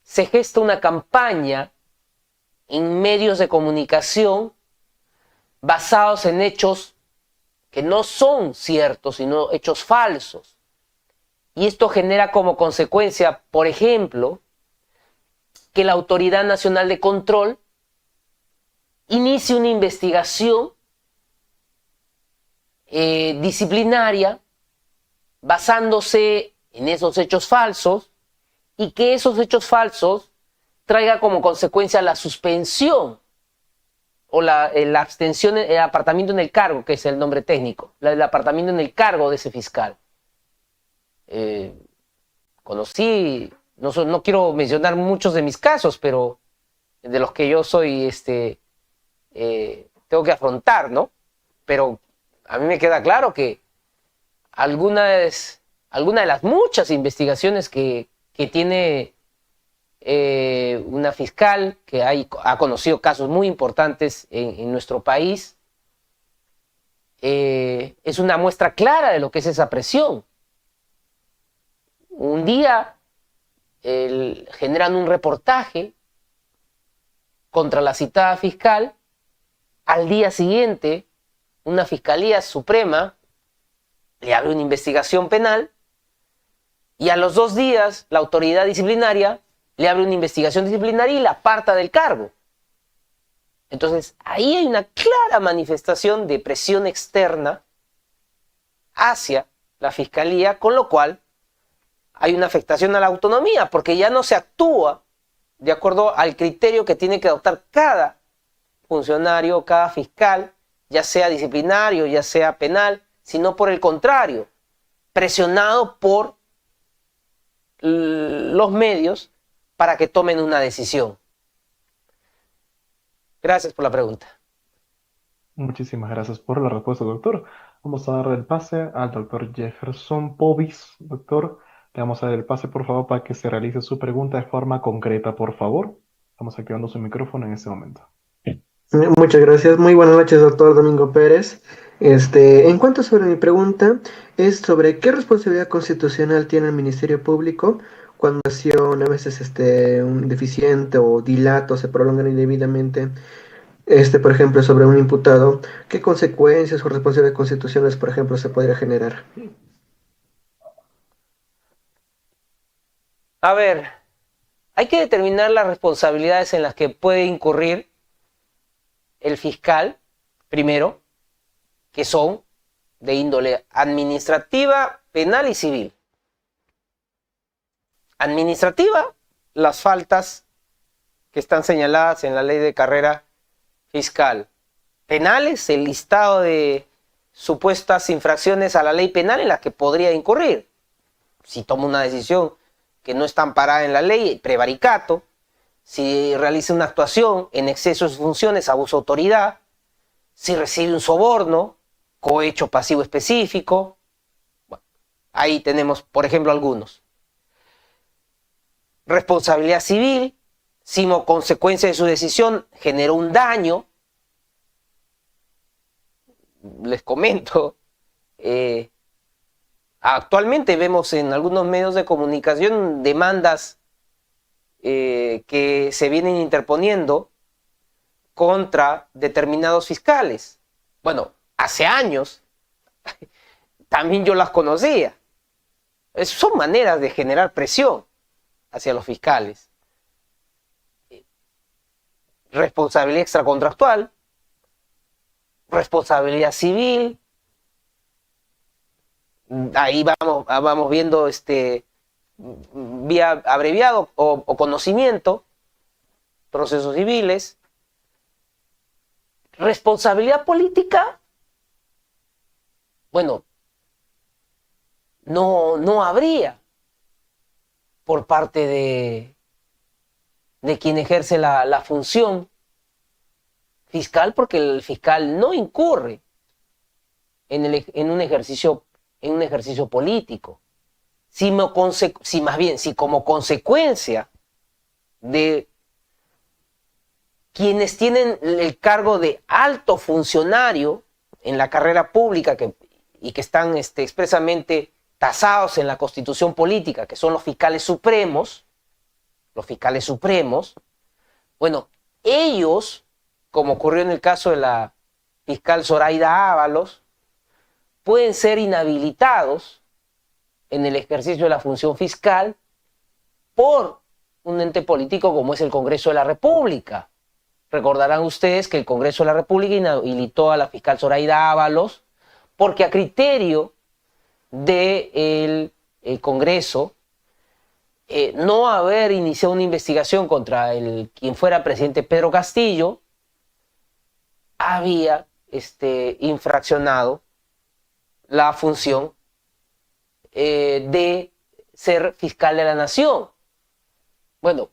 se gesta una campaña en medios de comunicación basados en hechos que no son ciertos, sino hechos falsos. Y esto genera como consecuencia, por ejemplo, que la Autoridad Nacional de Control inicie una investigación disciplinaria basándose en esos hechos falsos y que esos hechos falsos traiga como consecuencia la suspensión o la abstención, el apartamiento en el cargo, que es el nombre técnico, el apartamiento en el cargo de ese fiscal. Conocí, no quiero mencionar muchos de mis casos, pero de los que yo soy, tengo que afrontar, ¿no? Pero a mí me queda claro que alguna de las muchas investigaciones que tiene una fiscal que ha conocido casos muy importantes en nuestro país, es una muestra clara de lo que es esa presión. Un día generan un reportaje contra la citada fiscal, al día siguiente una Fiscalía Suprema le abre una investigación penal y a los 2 días la autoridad disciplinaria le abre una investigación disciplinaria y la aparta del cargo. Entonces, ahí hay una clara manifestación de presión externa hacia la Fiscalía, con lo cual hay una afectación a la autonomía, porque ya no se actúa de acuerdo al criterio que tiene que adoptar cada funcionario, cada fiscal, ya sea disciplinario, ya sea penal, sino por el contrario, presionado por los medios para que tomen una decisión. Gracias por la pregunta. Muchísimas gracias por la respuesta, doctor. Vamos a darle el pase al doctor Jefferson Povis. Doctor, le vamos a dar el pase, por favor, para que se realice su pregunta de forma concreta, por favor. Estamos activando su micrófono en este momento. Muchas gracias. Muy buenas noches, doctor Domingo Pérez. En cuanto sobre mi pregunta, es sobre qué responsabilidad constitucional tiene el Ministerio Público cuando la acción a veces un deficiente o dilato se prolongan indebidamente, por ejemplo, sobre un imputado, ¿qué consecuencias o responsabilidades constitucionales, por ejemplo, se podría generar? A ver, hay que determinar las responsabilidades en las que puede incurrir el fiscal, primero, que son de índole administrativa, penal y civil. Administrativa, las faltas que están señaladas en la ley de carrera fiscal. Penales, el listado de supuestas infracciones a la ley penal en las que podría incurrir. Si toma una decisión que no está amparada en la ley, prevaricato. Si realiza una actuación en exceso de sus funciones, abuso de autoridad. Si recibe un soborno, cohecho pasivo específico. Bueno, ahí tenemos, por ejemplo, algunos. Responsabilidad civil, si como consecuencia de su decisión generó un daño. Les comento, actualmente vemos en algunos medios de comunicación demandas que se vienen interponiendo contra determinados fiscales. Bueno, hace años también yo las conocía. Son maneras de generar presión hacia los fiscales. Responsabilidad extracontractual, responsabilidad civil. Ahí vamos viendo vía abreviado o conocimiento, procesos civiles. Responsabilidad política, bueno, no habría por parte de quien ejerce la función fiscal, porque el fiscal no incurre en un ejercicio político. Si como consecuencia de quienes tienen el cargo de alto funcionario en la carrera pública y que están expresamente tasados en la Constitución política, que son los fiscales supremos, bueno, ellos, como ocurrió en el caso de la fiscal Zoraida Ábalos, pueden ser inhabilitados en el ejercicio de la función fiscal por un ente político como es el Congreso de la República. Recordarán ustedes que el Congreso de la República inhabilitó a la fiscal Zoraida Ábalos porque a criterio del Congreso no haber iniciado una investigación contra quien fuera presidente Pedro Castillo había infraccionado la función de ser fiscal de la nación. Bueno,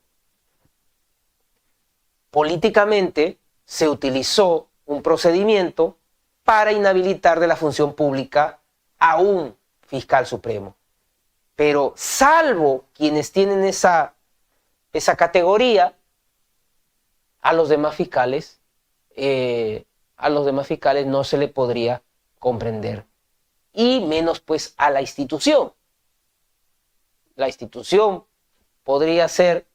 políticamente se utilizó un procedimiento para inhabilitar de la función pública a un fiscal supremo. Pero salvo quienes tienen esa categoría, a los demás fiscales no se le podría comprender. Y menos pues a la institución. La institución podría ser,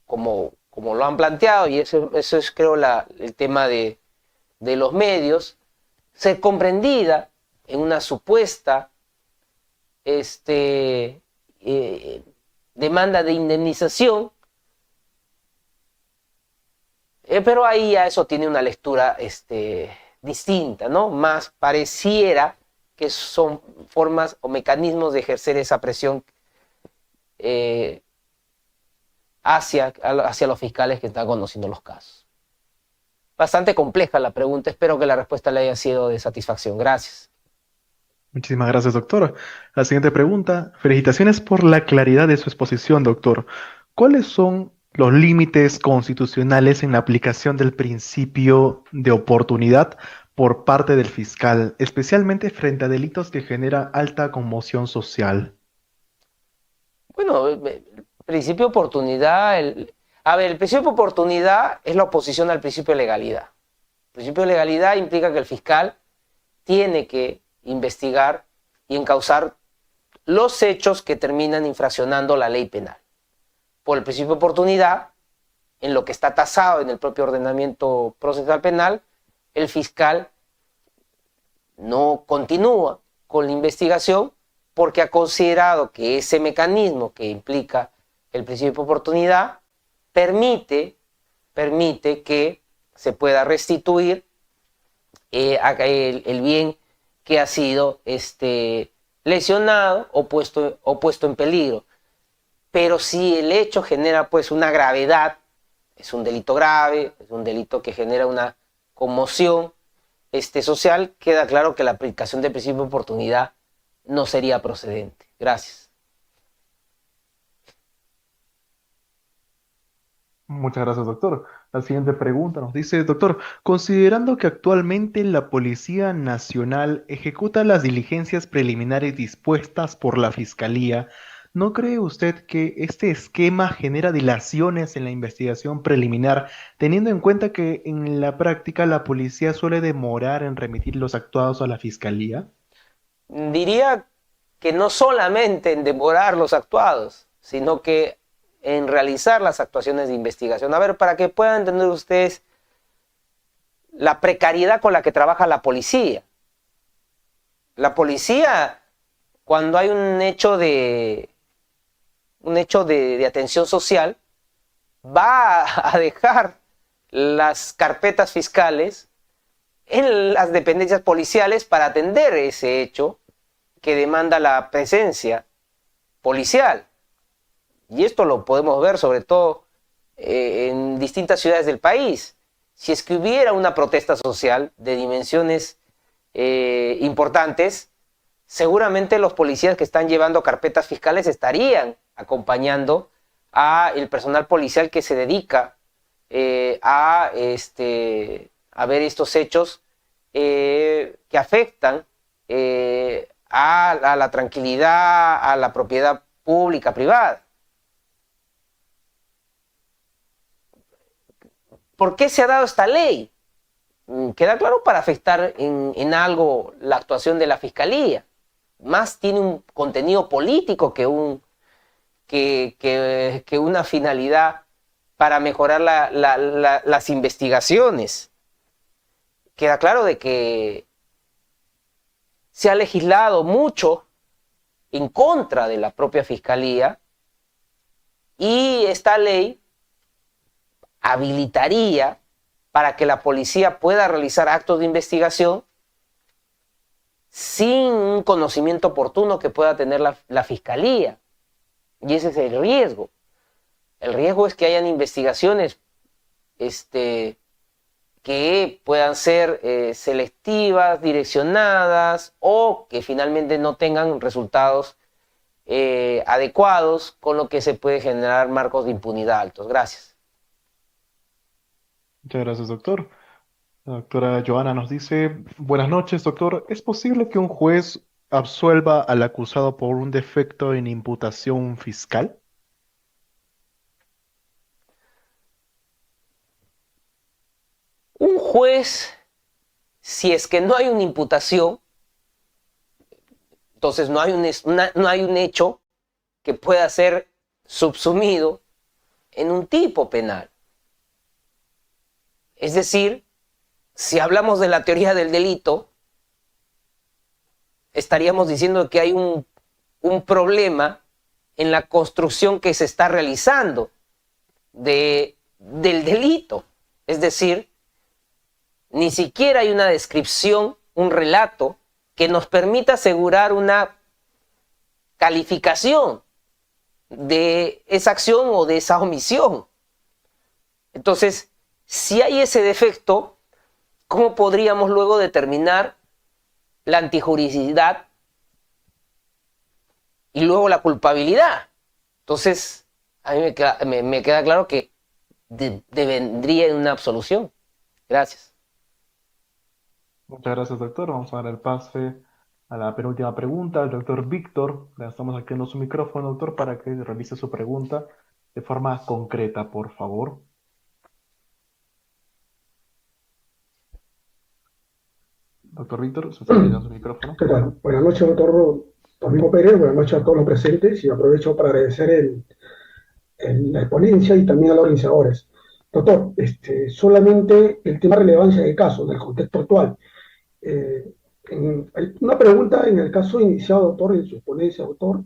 como lo han planteado, y eso es creo el tema de los medios, ser comprendida en una supuesta demanda de indemnización, pero ahí ya eso tiene una lectura distinta, ¿no? Más pareciera que son formas o mecanismos de ejercer esa presión hacia los fiscales que están conociendo los casos. Bastante compleja la pregunta, espero que la respuesta le haya sido de satisfacción. Gracias. Muchísimas gracias, doctor. La siguiente pregunta. Felicitaciones por la claridad de su exposición, doctor. ¿Cuáles son los límites constitucionales en la aplicación del principio de oportunidad por parte del fiscal, especialmente frente a delitos que generan alta conmoción social? Bueno, el principio de oportunidad, el principio de oportunidad es la oposición al principio de legalidad. El principio de legalidad implica que el fiscal tiene que investigar y encauzar los hechos que terminan infraccionando la ley penal. Por el principio de oportunidad, en lo que está tasado en el propio ordenamiento procesal penal, el fiscal no continúa con la investigación porque ha considerado que ese mecanismo que implica el principio de oportunidad permite que se pueda restituir el bien que ha sido lesionado o puesto en peligro. Pero si el hecho genera pues una gravedad, es un delito grave, es un delito que genera una conmoción social, queda claro que la aplicación del principio de oportunidad no sería procedente. Gracias. Muchas gracias, doctor. La siguiente pregunta nos dice, doctor, considerando que actualmente la Policía Nacional ejecuta las diligencias preliminares dispuestas por la Fiscalía, ¿no cree usted que este esquema genera dilaciones en la investigación preliminar, teniendo en cuenta que en la práctica la policía suele demorar en remitir los actuados a la Fiscalía? Diría que no solamente en demorar los actuados, sino que en realizar las actuaciones de investigación. A ver, para que puedan entender ustedes la precariedad con la que trabaja la policía. La policía, cuando hay un hecho de atención social, va a dejar las carpetas fiscales en las dependencias policiales para atender ese hecho que demanda la presencia policial. Y esto lo podemos ver sobre todo en distintas ciudades del país. Si es que hubiera una protesta social de dimensiones importantes, seguramente los policías que están llevando carpetas fiscales estarían acompañando al personal policial que se dedica a ver estos hechos que afectan a la tranquilidad, a la propiedad pública, privada. ¿Por qué se ha dado esta ley? Queda claro, para afectar en algo la actuación de la Fiscalía. Más tiene un contenido político que una finalidad para mejorar las investigaciones. Queda claro de que se ha legislado mucho en contra de la propia fiscalía, y esta ley habilitaría para que la policía pueda realizar actos de investigación sin un conocimiento oportuno que pueda tener la fiscalía. Y ese es el riesgo. El riesgo es que hayan investigaciones que puedan ser selectivas, direccionadas, o que finalmente no tengan resultados adecuados, con lo que se puede generar marcos de impunidad altos. Gracias. Muchas gracias, doctor. La doctora Joana nos dice, buenas noches, doctor. ¿Es posible que un juez absuelva al acusado por un defecto en imputación fiscal? Un juez, si es que no hay una imputación, entonces no hay un hecho que pueda ser subsumido en un tipo penal. Es decir, si hablamos de la teoría del delito, estaríamos diciendo que hay un problema en la construcción que se está realizando del delito. Es decir, ni siquiera hay una descripción, un relato que nos permita asegurar una calificación de esa acción o de esa omisión. Entonces, si hay ese defecto, ¿cómo podríamos luego determinar la antijuricidad y luego la culpabilidad? Entonces, a mí me queda claro que vendría en una absolución. Gracias. Muchas gracias, doctor. Vamos a dar el pase a la penúltima pregunta. El doctor Víctor, le estamos activando su micrófono, doctor, para que revise su pregunta de forma concreta, por favor. Doctor Víctor, se está activando su micrófono. ¿Qué tal? Buenas noches, doctor Domingo Pérez. Buenas noches a todos los presentes y aprovecho para agradecer la exponencia y también a los organizadores. Doctor, solamente el tema de relevancia del caso, del contexto actual. Hay una pregunta en el caso iniciado, doctor, en su exponencia, doctor.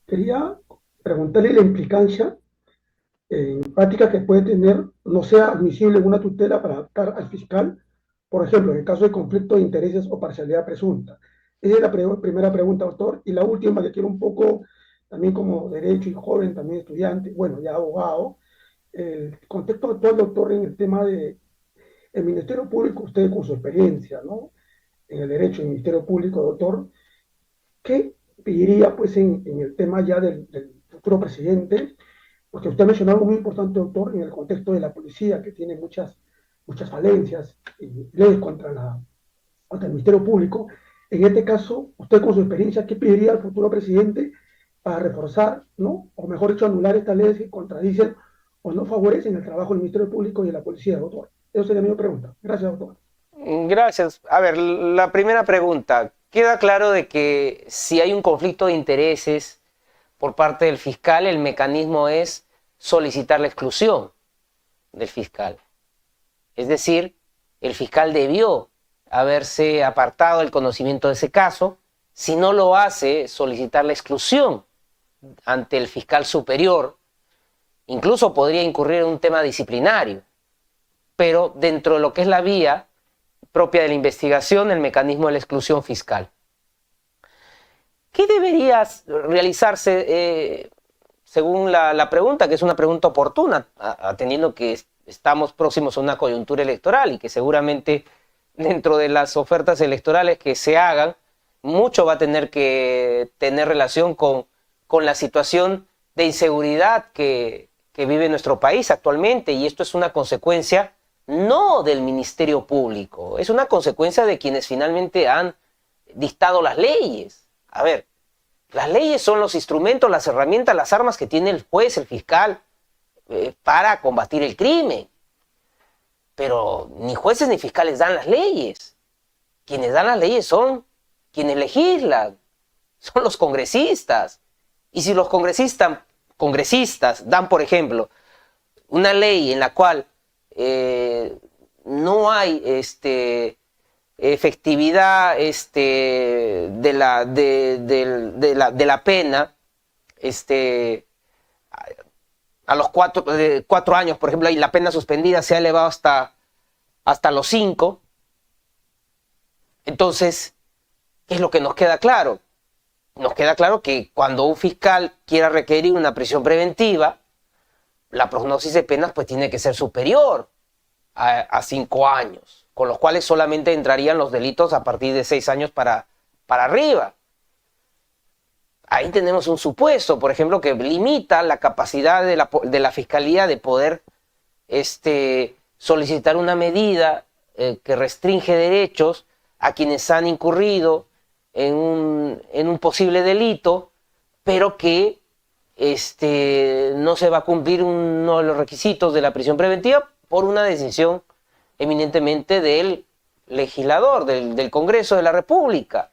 Quería preguntarle la implicancia en práctica que puede tener, no sea admisible una tutela para adaptar al fiscal, por ejemplo, en el caso de conflicto de intereses o parcialidad presunta. Esa es la primera pregunta, doctor. Y la última, que quiero un poco, también como derecho y joven, también estudiante, bueno, ya abogado, el contexto actual, doctor, en el tema de el Ministerio Público, usted con su experiencia, ¿no? En el derecho del Ministerio Público, doctor, ¿qué pediría, pues, en el tema ya del futuro presidente? Porque usted mencionó algo muy importante, doctor, en el contexto de la policía, que tiene muchas falencias y leyes contra el Ministerio Público. En este caso, usted con su experiencia, ¿qué pediría al futuro presidente para reforzar, ¿no? O mejor dicho, anular estas leyes que contradicen o no favorecen el trabajo del Ministerio Público y de la policía, doctor? Esa sería mi pregunta. Gracias, doctor. Gracias. A ver, la primera pregunta. Queda claro de que si hay un conflicto de intereses por parte del fiscal, el mecanismo es solicitar la exclusión del fiscal. Es decir, el fiscal debió haberse apartado del conocimiento de ese caso. Si no lo hace, solicitar la exclusión ante el fiscal superior. Incluso podría incurrir en un tema disciplinario. Pero dentro de lo que es la vía propia de la investigación, el mecanismo de la exclusión fiscal. ¿Qué debería realizarse según la pregunta, que es una pregunta oportuna, atendiendo que estamos próximos a una coyuntura electoral y que seguramente dentro de las ofertas electorales que se hagan, mucho va a tener que tener relación con la situación de inseguridad que vive nuestro país actualmente, y esto es una consecuencia no del Ministerio Público, es una consecuencia de quienes finalmente han dictado las leyes. A ver, las leyes son los instrumentos, las herramientas, las armas que tiene el juez, el fiscal, para combatir el crimen. Pero ni jueces ni fiscales dan las leyes. Quienes dan las leyes son quienes legislan, son los congresistas. Y si los congresistas dan, por ejemplo, una ley en la cual no hay efectividad de la pena, a los 4 años, por ejemplo, y la pena suspendida se ha elevado hasta los 5. Entonces, ¿qué es lo que nos queda claro? Nos queda claro que cuando un fiscal quiera requerir una prisión preventiva, la prognosis de penas pues tiene que ser superior a 5 años, con los cuales solamente entrarían los delitos a partir de 6 años para arriba. Ahí tenemos un supuesto, por ejemplo, que limita la capacidad de la Fiscalía de poder solicitar una medida que restringe derechos a quienes han incurrido en un posible delito, pero que no se va a cumplir uno de los requisitos de la prisión preventiva por una decisión eminentemente del legislador, del Congreso de la República.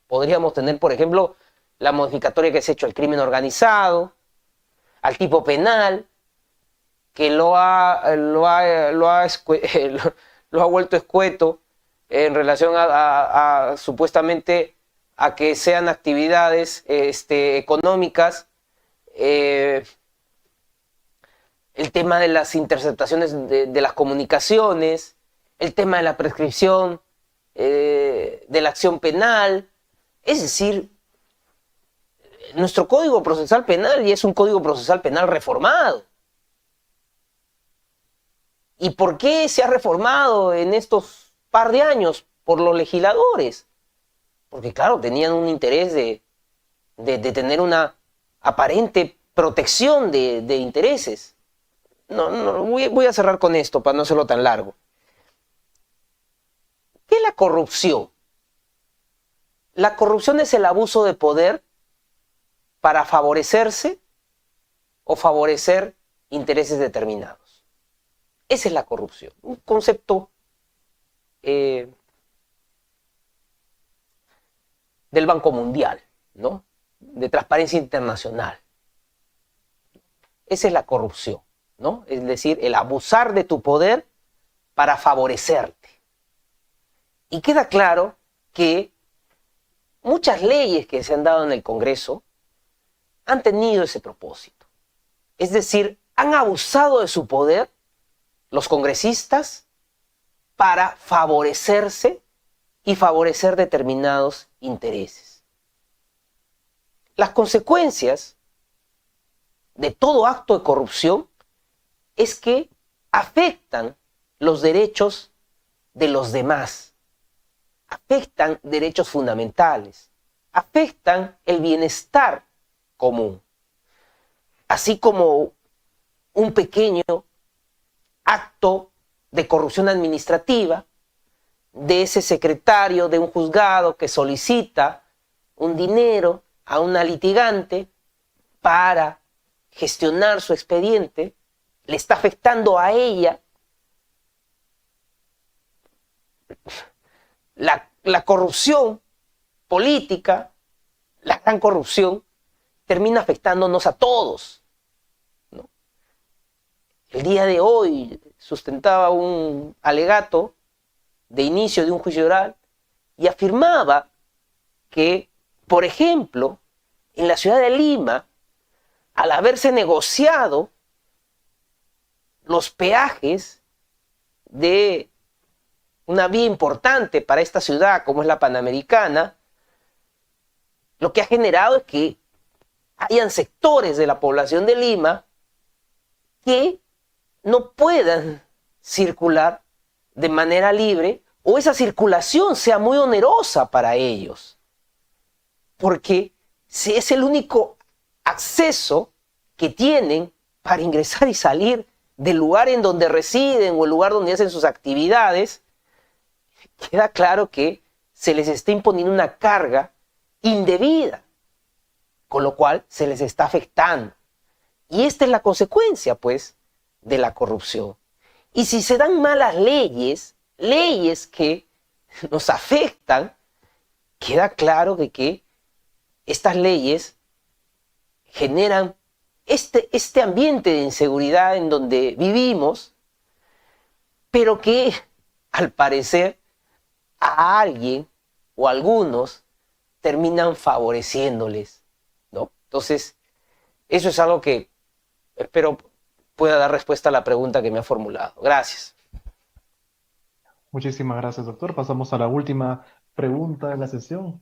Podríamos tener, por ejemplo, la modificatoria que se ha hecho al crimen organizado, al tipo penal, que lo ha vuelto escueto en relación supuestamente a que sean actividades económicas, el tema de las interceptaciones de las comunicaciones, el tema de la prescripción de la acción penal. Es decir, nuestro Código Procesal Penal ya es un Código Procesal Penal reformado. ¿Y por qué se ha reformado en estos par de años? Por los legisladores. Porque claro, tenían un interés de tener una aparente protección de intereses. Voy a cerrar con esto para no hacerlo tan largo. ¿Qué es la corrupción? La corrupción es el abuso de poder para favorecerse o favorecer intereses determinados. Esa es la corrupción. Un concepto del Banco Mundial, ¿no? De Transparencia Internacional. Esa es la corrupción, ¿no? Es decir, el abusar de tu poder para favorecerte. Y queda claro que muchas leyes que se han dado en el Congreso han tenido ese propósito. Es decir, han abusado de su poder los congresistas para favorecerse y favorecer determinados intereses. Las consecuencias de todo acto de corrupción es que afectan los derechos de los demás, afectan derechos fundamentales, afectan el bienestar común, así como un pequeño acto de corrupción administrativa de ese secretario de un juzgado que solicita un dinero a una litigante para gestionar su expediente, le está afectando a ella. La corrupción política, la gran corrupción, termina afectándonos a todos, ¿no? El día de hoy sustentaba un alegato de inicio de un juicio oral y afirmaba que, por ejemplo, en la ciudad de Lima, al haberse negociado los peajes de una vía importante para esta ciudad como es la Panamericana, lo que ha generado es que hayan sectores de la población de Lima que no puedan circular de manera libre o esa circulación sea muy onerosa para ellos. Porque si es el único acceso que tienen para ingresar y salir del lugar en donde residen o el lugar donde hacen sus actividades, queda claro que se les está imponiendo una carga indebida, con lo cual se les está afectando. Y esta es la consecuencia, pues, de la corrupción. Y si se dan malas leyes, leyes que nos afectan, queda claro de que estas leyes generan este ambiente de inseguridad en donde vivimos, pero que al parecer a alguien o algunos terminan favoreciéndoles, ¿no? Entonces, eso es algo que espero pueda dar respuesta a la pregunta que me ha formulado. Gracias. Muchísimas gracias, doctor. Pasamos a la última pregunta de la sesión.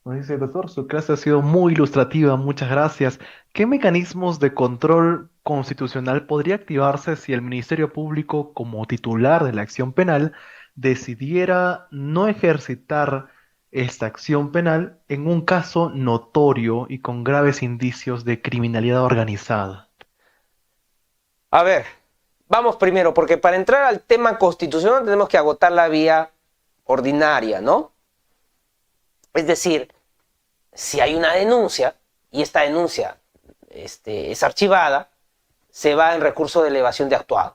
Nos dice, doctor, su clase ha sido muy ilustrativa, muchas gracias. ¿Qué mecanismos de control constitucional podría activarse si el Ministerio Público, como titular de la acción penal, decidiera no ejercitar esta acción penal en un caso notorio y con graves indicios de criminalidad organizada? A ver, vamos primero, porque para entrar al tema constitucional tenemos que agotar la vía ordinaria, ¿no? Es decir, si hay una denuncia y esta denuncia es archivada, se va en recurso de elevación de actuados.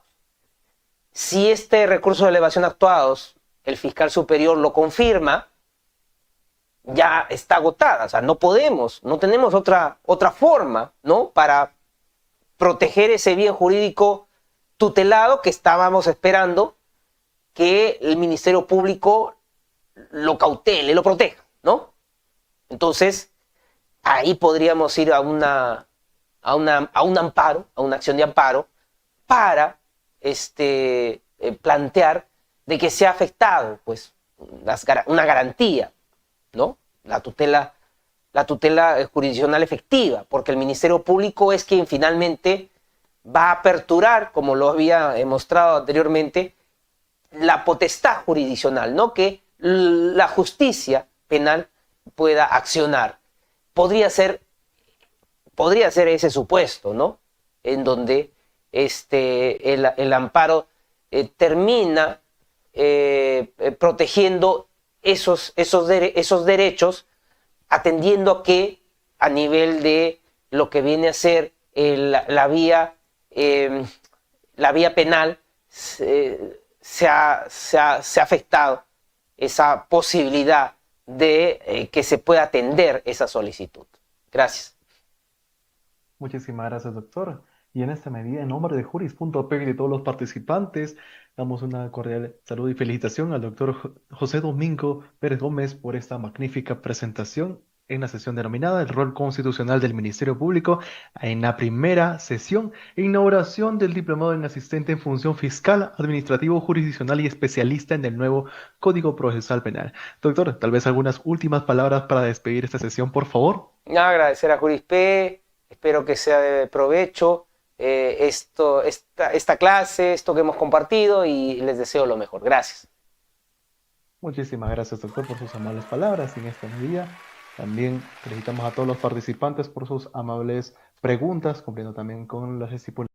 Si este recurso de elevación de actuados, el fiscal superior lo confirma, ya está agotada. O sea, no podemos, no tenemos otra forma, ¿no? Para proteger ese bien jurídico tutelado que estábamos esperando que el Ministerio Público lo cautele, lo proteja, ¿no? Entonces, ahí podríamos ir a un amparo, a una acción de amparo, para plantear de que se ha afectado, pues, una garantía, ¿no? La tutela jurisdiccional efectiva, porque el Ministerio Público es quien finalmente va a aperturar, como lo había mostrado anteriormente, la potestad jurisdiccional, ¿no? Que la justicia penal pueda accionar. Podría ser ese supuesto, ¿no? En donde el amparo termina protegiendo esos derechos, atendiendo a que a nivel de lo que viene a ser la vía penal se ha afectado esa posibilidad de que se pueda atender esa solicitud. Gracias. Muchísimas gracias, doctor. Y en esta medida, en nombre de Juris.pe y de todos los participantes, damos una cordial salud y felicitación al doctor José Domingo Pérez Gómez por esta magnífica presentación en la sesión denominada El rol constitucional del Ministerio Público, en la primera sesión e inauguración del diplomado en asistente en función fiscal, administrativo, jurisdiccional y especialista en el nuevo Código Procesal Penal. Doctor, tal vez algunas últimas palabras para despedir esta sesión, por favor. Agradecer a Jurisp, espero que sea de provecho esta clase, esto que hemos compartido, y les deseo lo mejor. Gracias. Muchísimas gracias, doctor, por sus amables palabras en este día. También felicitamos a todos los participantes por sus amables preguntas, cumpliendo también con las estipulaciones